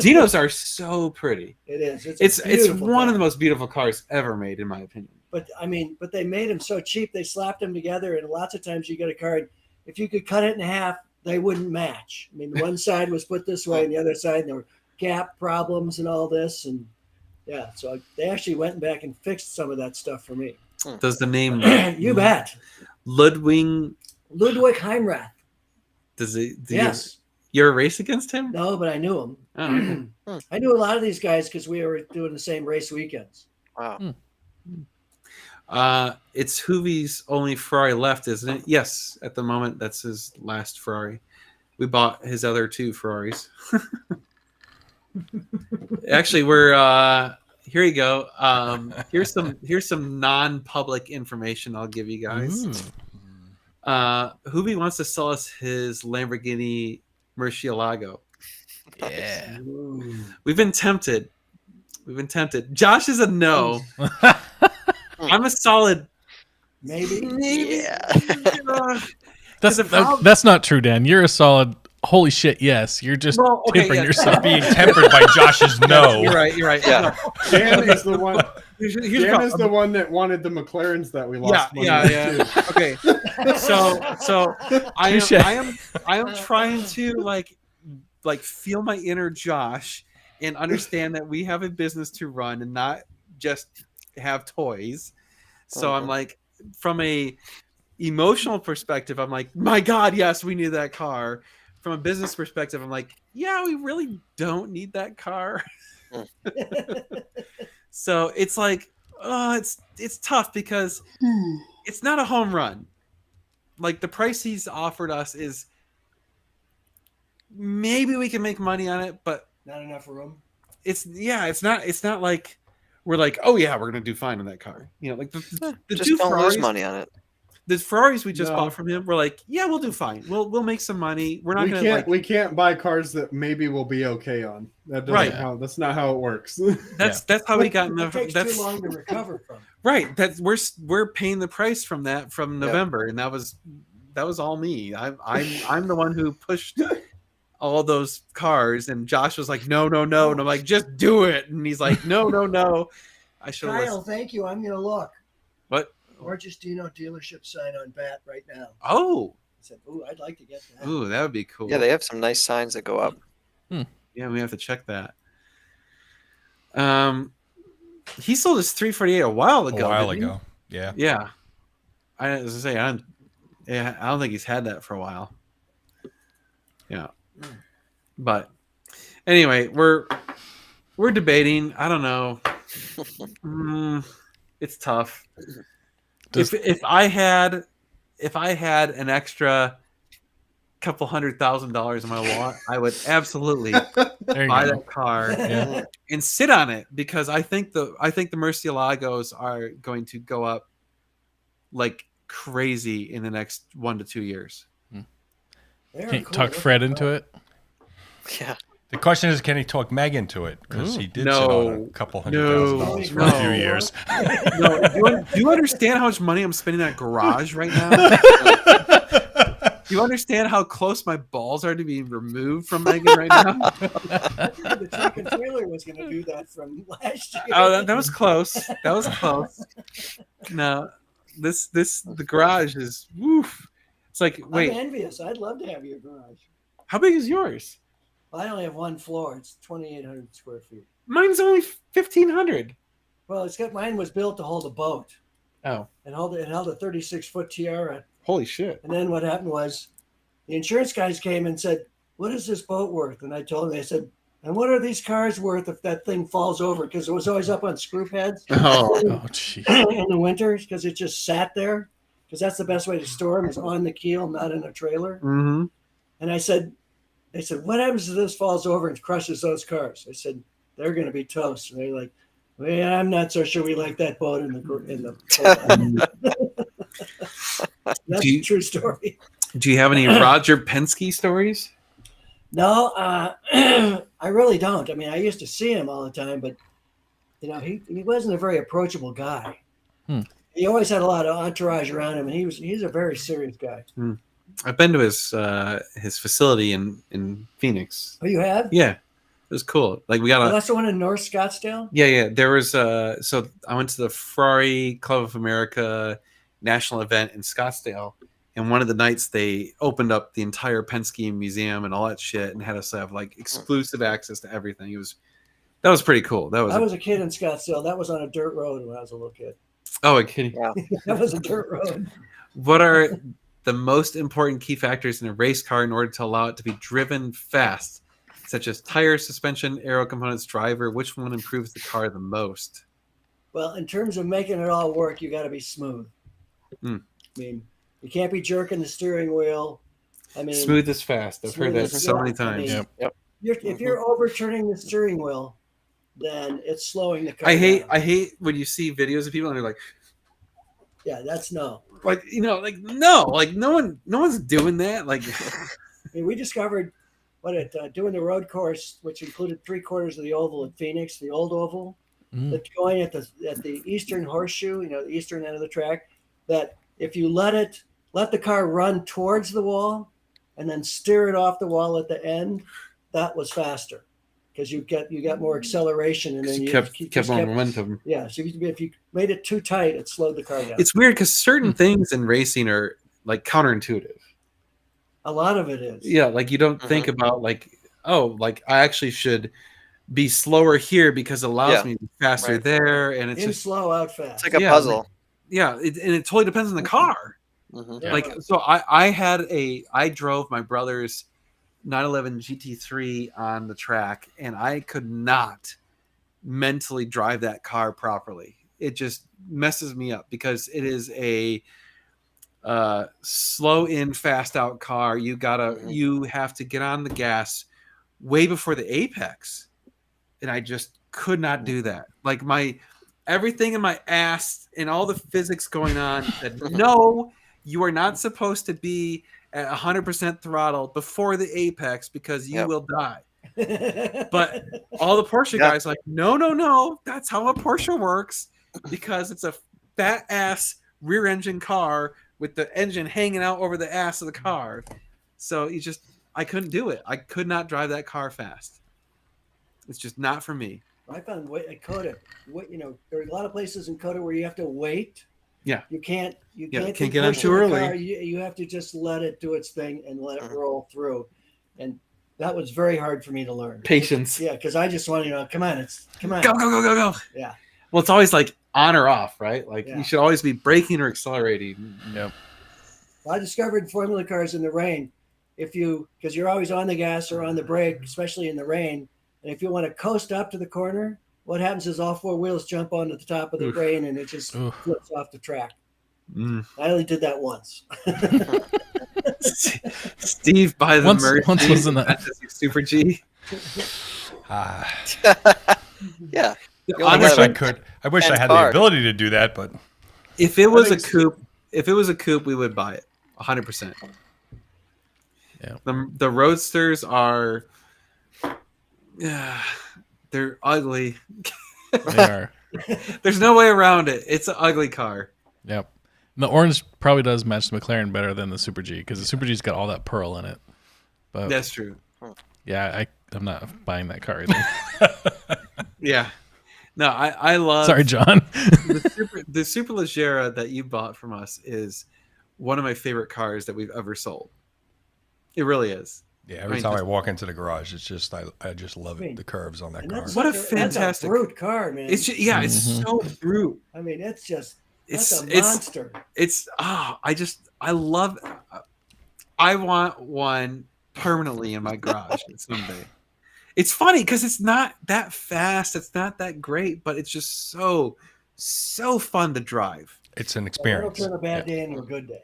Dinos are so pretty. It is. It's beautiful one car. of the most beautiful cars ever made, in my opinion. But I mean, but they made them so cheap. They slapped them together, and lots of times you get a car. If you could cut it in half, they wouldn't match. I mean, one side was put this way, and the other side, and there were gap problems and all this, and yeah. So they actually went back and fixed some of that stuff for me. Does the name You bet. Ludwig? Ludwig Heimrath. Does it? Yes. You ever race against him? No, but I knew him. Oh, okay. I knew a lot of these guys because we were doing the same race weekends. Wow. It's Hoovie's only Ferrari left, isn't it? Yes, at the moment, that's his last Ferrari. We bought his other 2 Ferraris. Actually, we're here. You go. Here's some non-public information I'll give you guys. Ooh. Hoovie wants to sell us his Lamborghini Murcielago. Yeah. We've been tempted. Josh is a no. I'm a solid. Maybe. Yeah. That's not true, Dan. You're a solid. Holy shit! Yes, you're just Well, okay, tempering yeah. yourself. Being tempered by Josh's no. You're right. Yeah. No, Dan is the one. here's the Dan problem. is the one that wanted the McLarens that we lost. money on, Yeah. Okay. So Touche. I am trying to like feel my inner Josh and understand that we have a business to run and not just have toys. So I'm like, from a emotional perspective, I'm like, my God, yes, we need that car. From a business perspective, I'm like, yeah, we really don't need that car. So it's like, it's tough because it's not a home run. Like the price he's offered us is maybe we can make money on it, but Not enough room. it's not like we're like, oh yeah, we're gonna do fine on that car. You know, like the Just 2 don't Ferraris, lose money on it. the Ferraris we just No. bought from him, we're like, yeah, we'll do fine. We'll make some money. We're not We gonna can't like we can't buy cars that maybe we'll be okay on. That doesn't Right. how that's not how it works. that's how we got in It the takes that's too long to recover from. right. That's we're paying the price from that from Yep. November, and that was all me. I'm the one who pushed all those cars, and Josh was like, no, and I'm like, just do it, and he's like, no. I should have Kyle, listened. thank you. I'm gonna look. What? Gorgeous Dino dealership sign on bat right now. Oh, I said, "Ooh, I'd like to get that." ooh, that would be cool. Yeah, they have some nice signs that go up. Yeah, we have to check that. He sold his 348 a while ago. A while didn't he? ago. Yeah. Yeah, I was gonna say I don't think he's had that for a while. Yeah, but anyway, we're debating. I don't know. It's tough. If I had an extra couple $100,000 in my wallet, I would absolutely There you buy go. that car Yeah. and sit on it because I think the Murcielagos are going to go up like crazy in the next 1 to 2 years. They are Can't cool. talk Fred into it. Yeah. The question is, can he talk Meg into it? Because he did sit No. on a couple $100,000 for a few No. years. No, do you understand how much money I'm spending in that garage right now? Do you understand how close my balls are to being removed from Megan right now? The truck and trailer was going to do that from last year. Oh, that was close. That was close. No, the garage is woof. It's like, I'm wait, envious. I'd love to have your garage. how big is yours? I only have one floor. It's 2,800 square feet. Mine's only 1,500. Well, mine was built to hold a boat. Oh, It held a 36-foot Tiara. holy shit! And then what happened was the insurance guys came and said, "What is this boat worth?" And I told them, they said, "And what are these cars worth if that thing falls over?" Because it was always up on screw heads Oh, Oh, jeez. in the winter because it just sat there. Because that's the best way to store them is on the keel, not in a trailer. mm-hmm. And they said, "What happens if this falls over and crushes those cars?" I said, "They're going to be toast." And they're like, "Well, I'm not so sure we like that boat in the." That's Do you- a true story. Do you have any Roger Penske stories? No, I really don't. I mean, I used to see him all the time, but he wasn't a very approachable guy. Hmm. He always had a lot of entourage around him, and he's a very serious guy. I've been to his facility in Phoenix. Oh, you have? Yeah, it was cool. Like we got Oh, a that's the one in North Scottsdale? yeah. There was so I went to the Ferrari Club of America national event in Scottsdale, and one of the nights they opened up the entire Penske Museum and all that shit, and had us have like exclusive access to everything. That was pretty cool. That was I was a kid in Scottsdale. That was on a dirt road when I was a little kid. oh, a kidding. Yeah. That was a dirt road. What are the most important key factors in a race car in order to allow it to be driven fast, such as tire, suspension, aero components, driver? Which one improves the car the most? Well, in terms of making it all work, you got to be smooth. Mm. I mean, you can't be jerking the steering wheel. I mean, Smooth is fast. I've heard smooth that is- so yeah, many I times. mean, Yep. if you're overturning the steering wheel, then it's slowing the car. I hate down. when you see videos of people and they're Yeah, that's no. like no, like no one's doing that. Like I mean, we discovered doing the road course, which included 3/4 of the oval at Phoenix, the old oval, Mm. that's going at the eastern horseshoe, the eastern end of the track. That if you let the car run towards the wall, and then steer it off the wall at the end, that was faster because you got more acceleration, and then you kept more momentum. Yeah, so if you made it too tight, it slowed the car down. It's weird because certain things in racing are like counterintuitive. A lot of it is. Yeah, like you don't think about like, oh, like I actually should be slower here because it allows me to be faster Right. there, and it's In just slow, out fast. It's like a Yeah, puzzle. and it totally depends on the car. Mhm. Yeah. Like so, I drove my brother's 911 GT3 on the track, and I could not mentally drive that car properly. It just messes me up because it is a slow in, fast out car. You have to get on the gas way before the apex, and I just could not do that. Like everything in my ass and all the physics going on said, no, you are not supposed to be at 100% throttle before the apex because you will die. But all the Porsche guys are like, no, that's how a Porsche works because it's a fat ass rear engine car with the engine hanging out over the ass of the car. So I couldn't do it. I could not drive that car fast. It's just not for me. I found at COTA, there are a lot of places in COTA where you have to wait. Yeah. You can't can't be get on pushing too the early. car. You have to just let it do its thing and let it roll through. And that was very hard for me to learn. Patience. Yeah, because I just wanted come on. Go. Yeah. Well, it's always like on or off, right? Like Yeah. you should always be braking or accelerating. Yep. Well, I discovered formula cars in the rain. Because you're always on the gas or on the brake, especially in the rain. And if you want to coast up to the corner, what happens is all four wheels jump onto the top of the rain and it just Oof. flips off the track. Mm. I only did that once. Steve by the Once Mercy, was enough. Fantasy Super G. Ah, Yeah. You I only wish got I like could. I wish I 10 had the cars. ability to do that, but If it was a think coupe, we would buy it 100%. Yeah. The Roadsters are, they're ugly. They are. There's no way around it. It's an ugly car. Yep. And the orange probably does match the McLaren better than the Super G because the Super G's got all that pearl in it. But That's true. yeah, I'm not buying that car either. Yeah. No, I love. Sorry, John. the Super Leggera that you bought from us is one of my favorite cars that we've ever sold. It really is. yeah, every I time I just- walk into the garage, it's just I just love I mean, the curves on that And car. that's What a that's fantastic- brute car, man. It's just, it's so brute. I mean, it's just It's that's a it's monster. it's I love. I want one permanently in my garage someday. It's funny because it's not that fast. It's not that great, but it's just so fun to drive. It's an It'll experience. turn a bad day into a good day.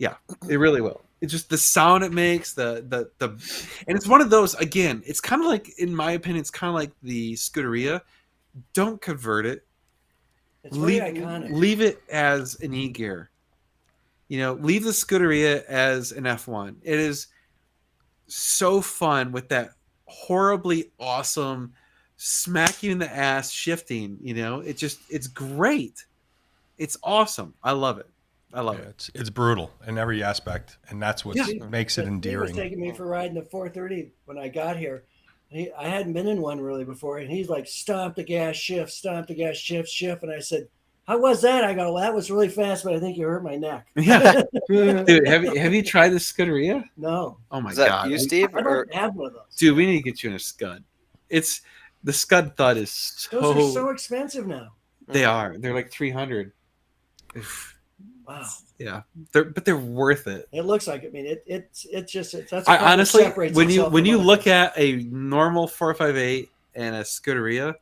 It really will. It's just the sound it makes, the and it's one of those, again, it's kind of like, in my opinion, it's kind of like the Scuderia. Don't convert it. It's very iconic. Leave it as an E-gear. Leave the Scuderia as an F1. It is so fun with that horribly awesome smack you in the ass shifting. It's great. It's awesome. I love it. I love Yeah, it. it's brutal in every aspect, and that's what makes it Steve was endearing. taking me for a ride in the 430 when I got here. I hadn't been in one really before, and he's like, "Stomp the gas, shift, shift." And I said, "How was that?" I go, "Well, that was really fast, but I think you hurt my neck." Yeah, dude, have you tried the Scuderia? No, Oh my Is that god, you, Steve? I'd Or like to have one of those. dude, we need to get you in a Scud. It's the Scud Thud is Those are so expensive now. they are. They're like 300. Wow, Yeah, they're worth it. it looks like. I mean, it's just that's. the I part that honestly, separates when you itself when from you other look cars. at a normal 458 and a Scuderia,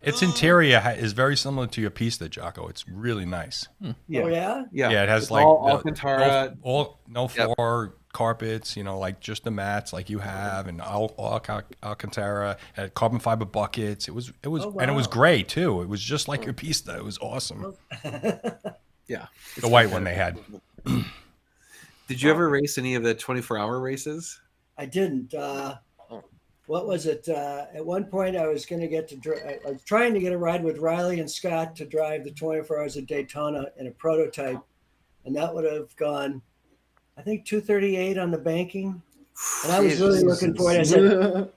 Its interior is very similar to your Pista, Jocko. It's really nice. Oh yeah, Yeah, it has It's like all the- Alcantara. no floor carpets, like just the mats like you have, and all Alcantara, and carbon fiber buckets. It was Oh, and it was wow. gray too. It was just like your Pista. It was awesome. Yeah, The white one they had. Did you ever race any of the 24-hour races? I didn't. What was it? At one point, I was going to get to. I was trying to get a ride with Riley and Scott to drive the 24 Hours of Daytona in a prototype, and that would have gone, I think, 238 on the banking. And I was really looking for it.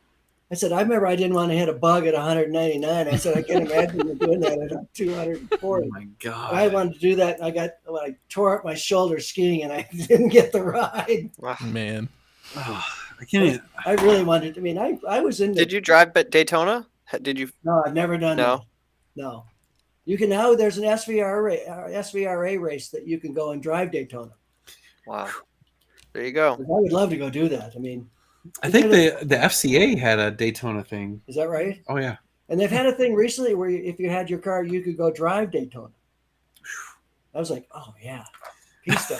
I said, I remember I didn't want to hit a bug at 199. I said, I can't imagine you doing that at 240. Oh my god! I wanted to do that, and I tore up my shoulder skiing, and I didn't get the ride. Man. Oh, I can't. Even, I really wanted. I mean, I was in. did you drive at Daytona? Did you? No, I've never done No? that. No. You can now. There's an SVRA race that you can go and drive Daytona. Wow. There you go. I would love to go do that. I mean, I think the FCA had a Daytona thing. is that right? Oh yeah. And they've had a thing recently where if you had your car, you could go drive Daytona. I was like, oh yeah, pista.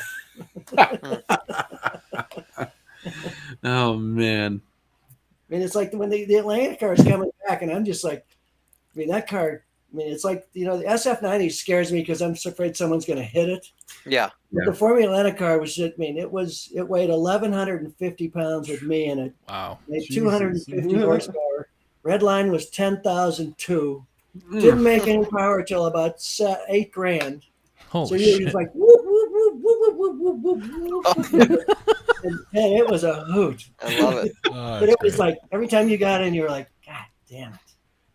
Oh man. I mean, it's like when the Atlanta car is coming back, and I'm just like, I mean, that car. I mean, it's like the SF90 scares me because I'm afraid someone's going to hit it. Yeah. But the Formula Atlanta car was. I mean, it weighed 1,150 pounds with me in it. Wow. Made Jesus. 250 horsepower. Red line was 10,002. Didn't make any power till about $8,000. Holy So you're shit. just like whoop whoop whoop whoop whoop whoop whoop whoop. And it was a hoot. I love it. Oh, But that's it was great. like every time you got in, you were like, God damn it.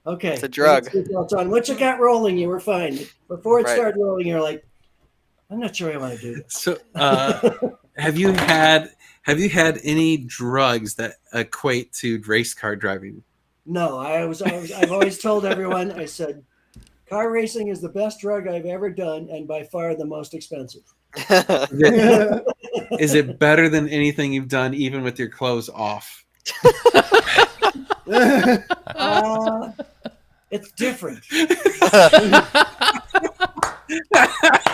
Okay. It's a drug. Seatbelts on. Once it got rolling, you were fine. Before it Right. started rolling, you're like, I'm not sure I want to do this. So, have you had any drugs that equate to race car driving? No, I've always told everyone, I said, car racing is the best drug I've ever done and by far the most expensive. Is it better than anything you've done, even with your clothes off? It's different.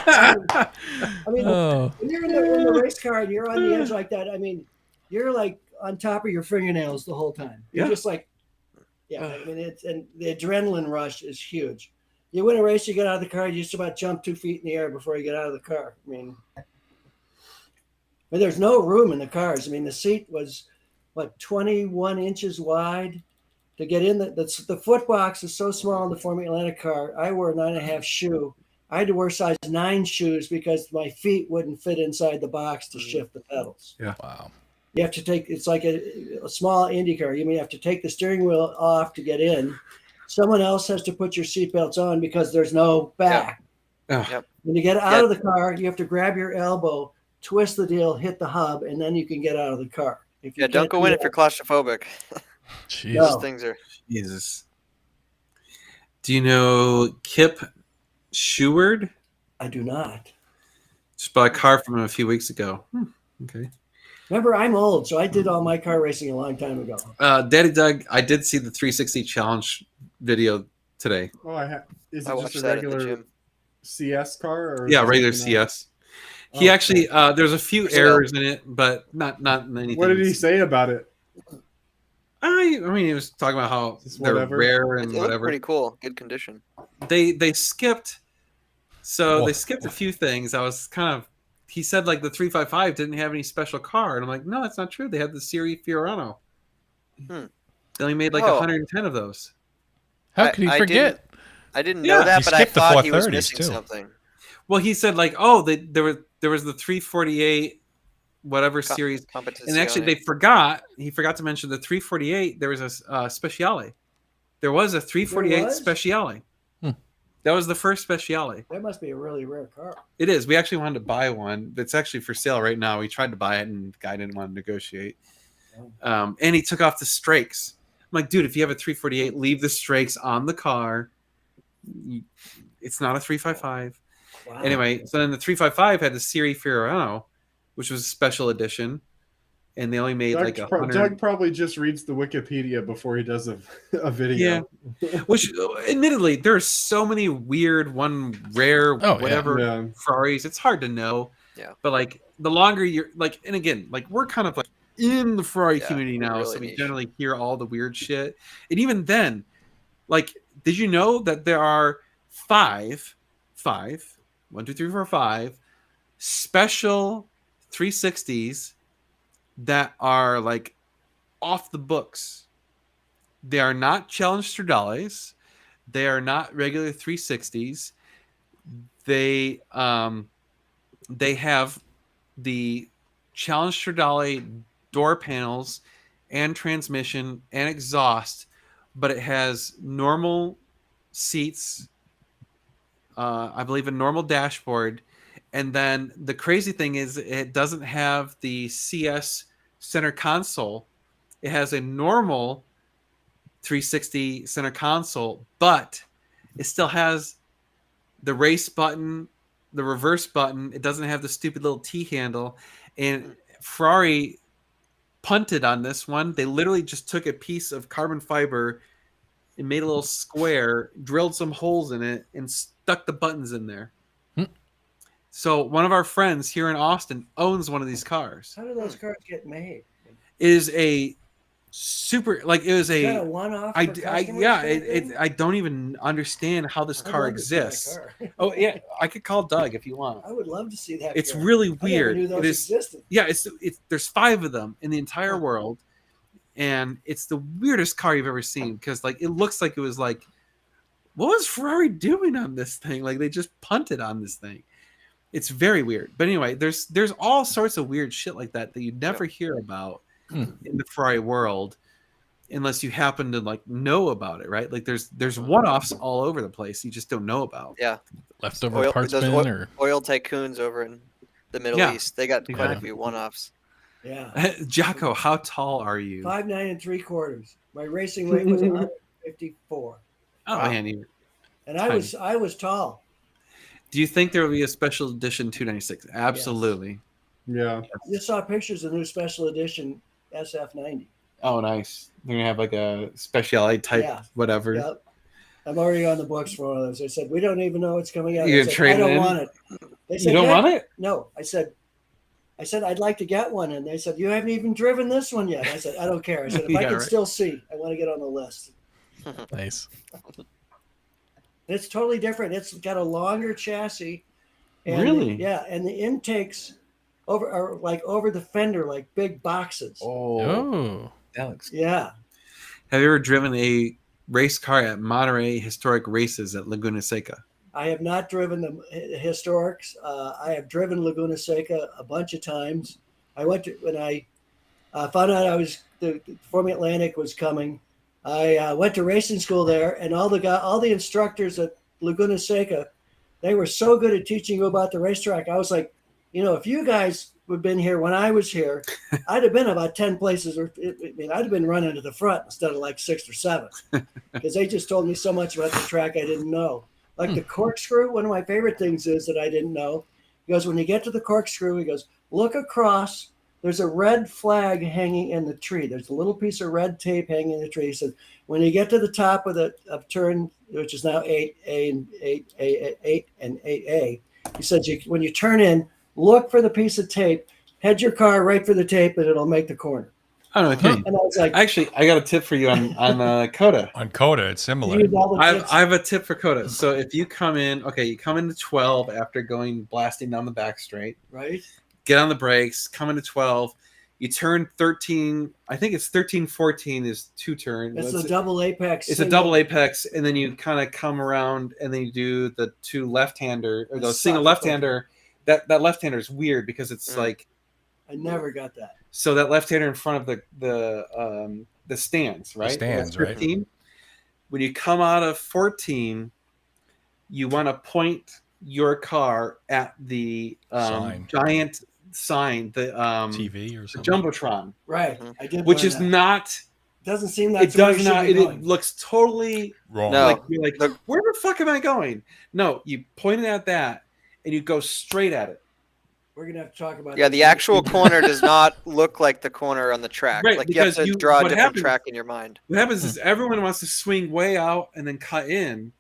I mean, Oh, when you're in the race car and you're on the edge like that, I mean, you're like on top of your fingernails the whole time. You're Yeah. just like, yeah. I mean, and the adrenaline rush is huge. You win a race, you get out of the car, you just about jump 2 feet in the air before you get out of the car. I mean, there's no room in the cars. I mean, the seat was 21 inches wide. To get in, the foot box is so small in the Formula Atlanta car. I wore a 9.5 shoe. I had to wear size 9 shoes because my feet wouldn't fit inside the box to shift the pedals. wow. You have to it's like a small Indy car. You may have to take the steering wheel off to get in. Someone else has to put your seatbelts on because there's no back. Oh, Yep. When you get out of the car, you have to grab your elbow, twist the deal, hit the hub, and then you can get out of the car. If you Yeah, don't can't go do in if that- you're claustrophobic. Jeez. No. Those things are. Jesus. Do you know Kip Sheward? I do not. Just bought a car from him a few weeks ago. Okay. Remember, I'm old, so I did all my car racing a long time ago. Daddy Doug, I did see the 360 challenge video today. Oh, is I it watched just a that at the regular gym. CS car? Or Yeah, is it regular something else? CS. He Oh, actually, there's a few So- errors in it, but not anything. What did he say about it? I mean, he was talking about how Just they're whatever. rare It and looked whatever. pretty cool. Good condition. They skipped. So Oh. they skipped a few things. I was kind of. He said like the 355 didn't have any special car, and I'm like, no, that's not true. They had the Siri Fiorano. Hmm. They only made like Oh. 110 of those. How could he I forget? I didn't Yeah, know that, he but I skipped the thought he was 430s missing too. something. Well, he said like, oh, there was the 348 whatever Co- series, Competizione. and actually they forgot. He forgot to mention the 348. There was a Speciale. There was a 348 There was? Speciale. That was the first Speciale. That must be a really rare car. It is. We actually wanted to buy one. It's actually for sale right now. We tried to buy it, and the guy didn't want to negotiate. And he took off the strakes. I'm like, dude, if you have a 348, leave the strakes on the car. It's not a 355. Wow. Anyway, so then the 355 had the Siri Fiorano, which was a special edition, and they only made like a Doug probably just reads the Wikipedia before he does a video. Yeah. Which, admittedly, there are so many weird, rare, whatever Yeah. Ferraris. It's hard to know. Yeah. But like the longer you're like, and again, like we're kind of like in the Ferrari Yeah, community we're now, really so we niche. generally hear all the weird shit. And even then, like, did you know that there are five, 1, 2, 3, 4, 5 special 360s that are like off the books? They are not Challenge Stradales. They are not regular 360s. They have the Challenge Stradale door panels and transmission and exhaust, but it has normal seats, I believe a normal dashboard, and then the crazy thing is it doesn't have the CS center console. It has a normal 360 center console, but it still has the race button, the reverse button. It doesn't have the stupid little T handle. And Ferrari punted on this one. They literally just took a piece of carbon fiber and made a little square, drilled some holes in it, and stuck the buttons in there. So one of our friends here in Austin owns one of these cars. How do those cars get made? It is a super, like it was Is that a a one-off? I, for I customers yeah, kind of thing? I don't even understand how this I'd car love to see that exists. car. Oh yeah, I could call Doug if you want. I would love to see that. It's car. really I never weird. knew those It is, existed. yeah, it's there's 5 of them in the entire world, and it's the weirdest car you've ever seen because like it looks like it was like, what was Ferrari doing on this thing? Like they just punted on this thing. It's very weird. But anyway, there's all sorts of weird shit like that you never hear about in the Ferrari world unless you happen to like know about it, right? Like there's one-offs all over the place you just don't know about. Yeah. Leftover parts those bin or oil tycoons over in the Middle Yeah, East. They got quite a exactly. few one-offs. Yeah, Jocko, how tall are you? 5'9" and 3/4. My racing weight was 154, Oh Wow. man, and I was tall. do you think there will be a special edition 296? Absolutely. Yeah. I just saw pictures of the new special edition SF90. Oh, nice. They're gonna have like a speciality type, Yeah. whatever. Yep. I'm already on the books for one of those. They said, we don't even know what's coming out. You I gonna said, trade I don't it in? want it. They said, You don't "Yeah." want it? No. I said, I'd like to get one. And they said, you haven't even driven this one yet. I said, I don't care. I said, if I Yeah, can right. still see, I want to get on the list. nice. It's totally different. It's got a longer chassis. And Really? Yeah. And the intakes are like over the fender, like big boxes. Oh, that looks. Yeah. Have you ever driven a race car at Monterey Historic Races at Laguna Seca? I have not driven the historics. I have driven Laguna Seca a bunch of times. I went to when I found out the Formula Atlantic was coming. I went to racing school there, and all the instructors at Laguna Seca, they were so good at teaching you about the racetrack. I was like, if you guys would have been here when I was here, I'd have been about 10 places, I'd have been running to the front instead of like 6 or 7, because they just told me so much about the track I didn't know. Like the corkscrew, one of my favorite things is that I didn't know. He goes, when you get to the corkscrew, he goes, look across. There's a red flag hanging in the tree. There's a little piece of red tape hanging in the tree. He said, when you get to the top of turn, which is now 8A and 8 and 8A, he said, when you turn in, look for the piece of tape, head your car right for the tape, and it'll make the corner. Oh no, kidding. And I was like, Actually, I got a tip for you on Coda. On Coda, it's similar. use all the tips. I have a tip for Coda. So if you come in, you come into 12 after going blasting down the back straight, Right? get on the brakes, come into 12, You turn 13. I think it's 13, 14 is 2 turns. It's a double apex. It's a double apex, and then you kind of come around, and then you do the 2 left-hander or the That's single such a left-hander. That left-hander is weird because it's like I never got that. so that left-hander in front of the stands, right? stands, That's right. 15. When you come out of 14, you want to point your car at the Sign. giant sign, the TV or the something. jumbotron, Right. Mhm. I did. which learn is that. not. Doesn't seem that's It where does you should not. be It going. looks totally Wrong. No. like you're like, where the fuck am I going? No, you point it at that, and you go straight at it. We're gonna have to talk about. Yeah, this the next actual week. corner does not look like the corner on the track. Right, Like you have because to draw a what different happens- track in your mind. What happens is everyone wants to swing way out and then cut in,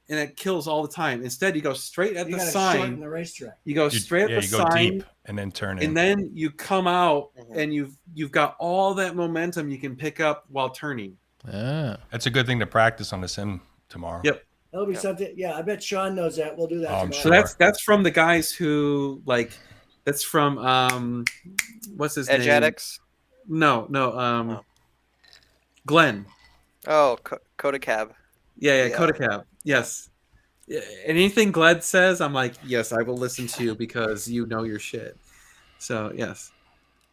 and it kills all the time. Instead, you go straight at You the gotta shorten sign. the racetrack. You go straight yeah, at the you go sign, deep and then turn in. and then you come out, Mhm. and you've got all that momentum you can pick up while turning. Yeah. That's a good thing to practice on the sim tomorrow. Yep. That'll be Yeah. something. Yeah, I bet Sean knows that. We'll do that. Oh, I'm tomorrow. So Sure. that's from the guys who like. That's from what's his Edge name? Addicts. No, Oh. Glenn. Oh, Coda Cab. Yeah, Yeah. Kodakab. Yes. Yeah, anything Gled says, I'm like, yes, I will listen to you because you know your shit. So yes.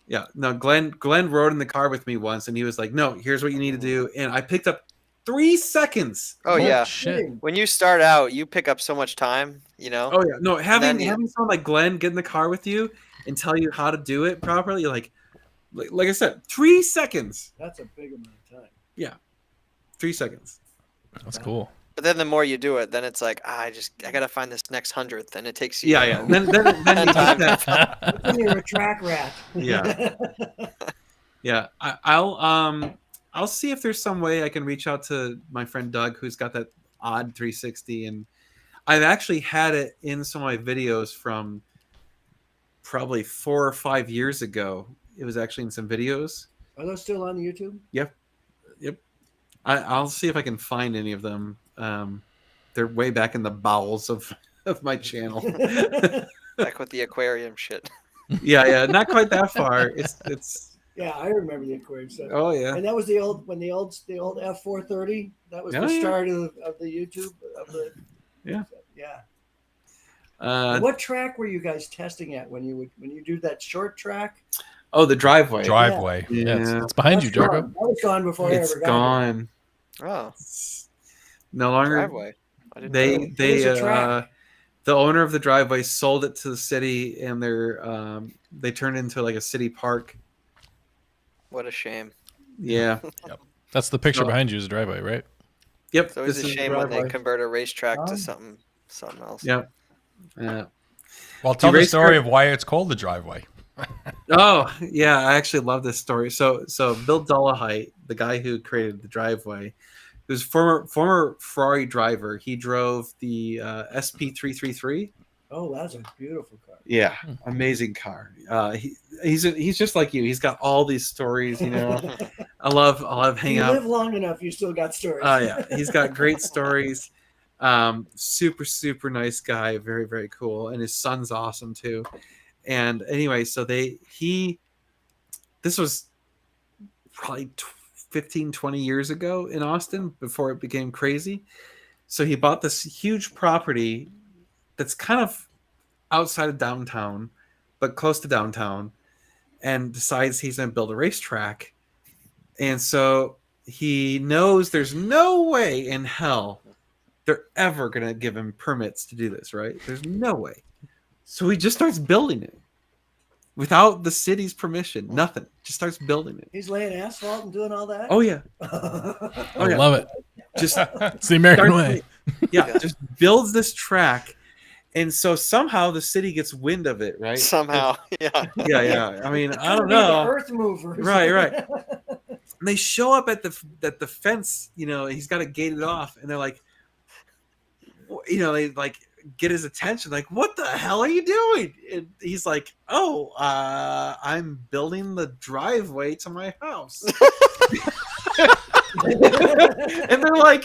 Yeah. No, Glenn rode in the car with me once and he was like, no, here's what you need to do. And I picked up 3 seconds. Oh Holy yeah. Shit. When you start out, you pick up so much time. You know. Oh yeah. No, having then you- having someone like Glenn get in the car with you and tell you how to do it properly, like I said, 3 seconds. That's a big amount of time. 3 seconds. That's cool. But then the more you do it, then it's like I gotta find this next 100th, and it takes you. Yeah, yeah. Then you get that. Then you're a track rat. Yeah. Yeah, I'll see if there's some way I can reach out to my friend Doug, who's got that odd 360, and I've actually had it in some of my videos from probably 4 or 5 years ago. It was actually in some videos. Are those still on YouTube? Yep. I'll see if I can find any of them. They're way back in the bowels of my channel. Back with the aquarium shit. yeah, not quite that far. It's Yeah, I remember the aquarium stuff. oh yeah. And that was the old F430. That was Oh, the yeah. start of the YouTube of the. Yeah. Yeah. What track were you guys testing at when you do that short track? Oh, the driveway. Driveway. Yeah, it's behind you, That's Jargo. gone. That was gone before It's I ever got gone. Oh, It's no longer. driveway. I didn't know. They It was a track. the owner of the driveway sold it to the city, and they turned it into like a city park. What a shame. Yeah. That's the picture So- behind you is the driveway, right? Yep. It's always this a is the shame when they driveway. convert a racetrack Oh. to something else. Yep. Yeah. Well, tell You the race story car- of why it's called the driveway. Oh yeah, I actually love this story. So Bill Dullahite, the guy who created the driveway, who's former Ferrari driver. He drove the SP333. Oh, that's a beautiful car. Yeah, amazing car. He's just like you. He's got all these stories. You know, I love hanging You out. live long enough, you still got stories. Oh yeah, he's got great stories. Super nice guy. Very very cool, and his son's awesome too. And anyway, so this was probably 15, 20 years ago in Austin before it became crazy. So he bought this huge property that's kind of outside of downtown, but close to downtown, and decides he's going to build a racetrack. And so he knows there's no way in hell they're ever going to give him permits to do this, right? There's no way. So he just starts building it without the city's permission. Nothing. Just starts building it. He's laying asphalt and doing all that. Oh yeah. I Oh yeah. love it. Just It's the American starts- way. yeah, just builds this track. And so somehow the city gets wind of it, right? Somehow, yeah. Yeah. I mean, I don't Be the know. Earth movers. Right. And they show up at the fence, you know, and he's got it gated off, and they're like, you know, they like get his attention, like, what the hell are you doing? And he's like, oh, I'm building the driveway to my house. And they're like,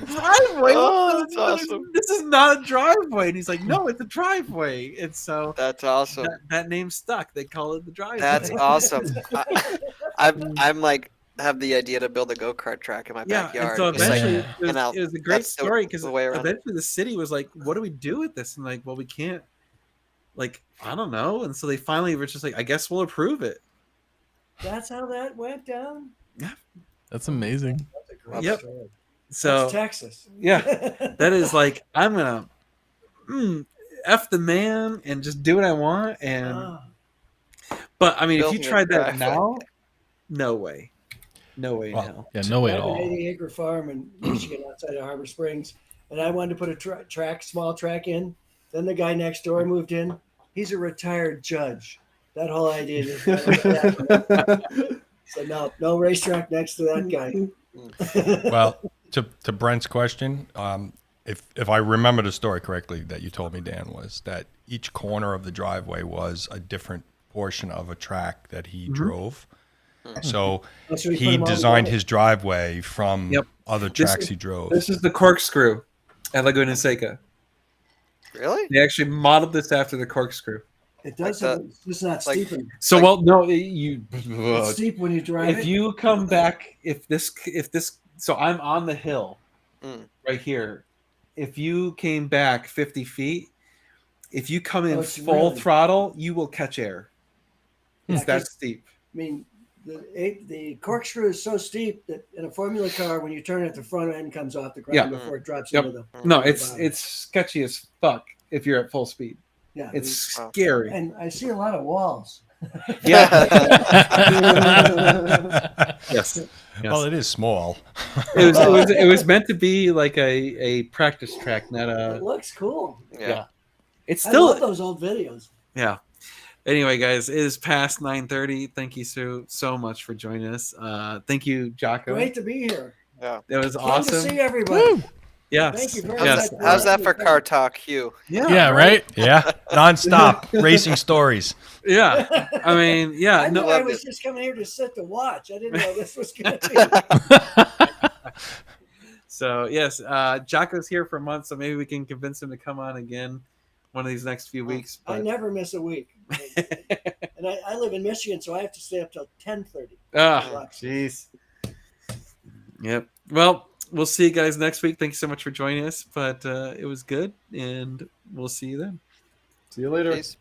driveway? Oh, that's awesome. This is not a driveway. And he's like, no, it's a driveway. And so That's awesome. that name stuck. They call it the driveway. That's awesome. I'm like have the idea to build a go-kart track in my Yeah, backyard. and so It's like, eventually and I'll- it was a great that's the- story because the way around it. eventually the city was like, what do we do with this? And like, well, we can't, like, I don't know. And so they finally were just like, I guess we'll approve it. That's how that went down. That's amazing. That's a great Yep. story. So That's Texas. yeah, that is like, I'm gonna F the man and just do what I want. And Ah, but I mean, if Build you me a tried that driveway. now, no way, no way, Well, no. Yeah, no way I at have an all. 80-acre farm in Michigan outside of Harbor Springs, and I wanted to put a small track in. Then the guy next door moved in. He's a retired judge. That whole idea is so no racetrack next to that guy. Well, to Brent's question, if I remember the story correctly that you told me, Dan, was that each corner of the driveway was a different portion of a track that he drove. So That's what put he them all designed together. his driveway from Yep. other This tracks is- he drove. This is the corkscrew at Laguna Seca. Really? They actually modeled this after the corkscrew. It does. Like have, it's just not like- steep. So Like- well, no, you. It's steep when you drive If it. you come back, if this, so I'm on the hill, Mm. right here. If you came back 50 feet, if you come in Oh, it's full really- throttle, you will catch air. It's Yeah, that 'cause- steep. I mean, the corkscrew is so steep that in a Formula car, when you turn it, the front end comes off the ground Yeah. before it drops Yep. into the. No, into the it's bottom. sketchy as fuck if you're at full speed. Yeah, It's Wow. scary. and I see a lot of walls. Yeah. Yes. Well, it is small. It was meant to be like a practice track, not It a. looks cool. Yeah. It's I love still those old videos. yeah. Anyway, guys, it is past 9:30. Thank you so much for joining us. Thank you, Jocko. Great to be here. That was Fun to awesome. see everybody. Yes. Thank you very Yes. much. How's that for car talk, Hugh? Yeah, right? Yeah, nonstop racing stories. Yeah. I mean, yeah. I No. thought I loved was it. just coming here to sit to watch. I didn't know this was going to be. So yes, Jocko's here for a month, so maybe we can convince him to come on again one of these next few weeks. I But never miss a week. And I live in Michigan, so I have to stay up till 10:30. jeez. Yep. Well, we'll see you guys next week. Thank you so much for joining us. But it was good, and we'll see you then. See you later. Peace.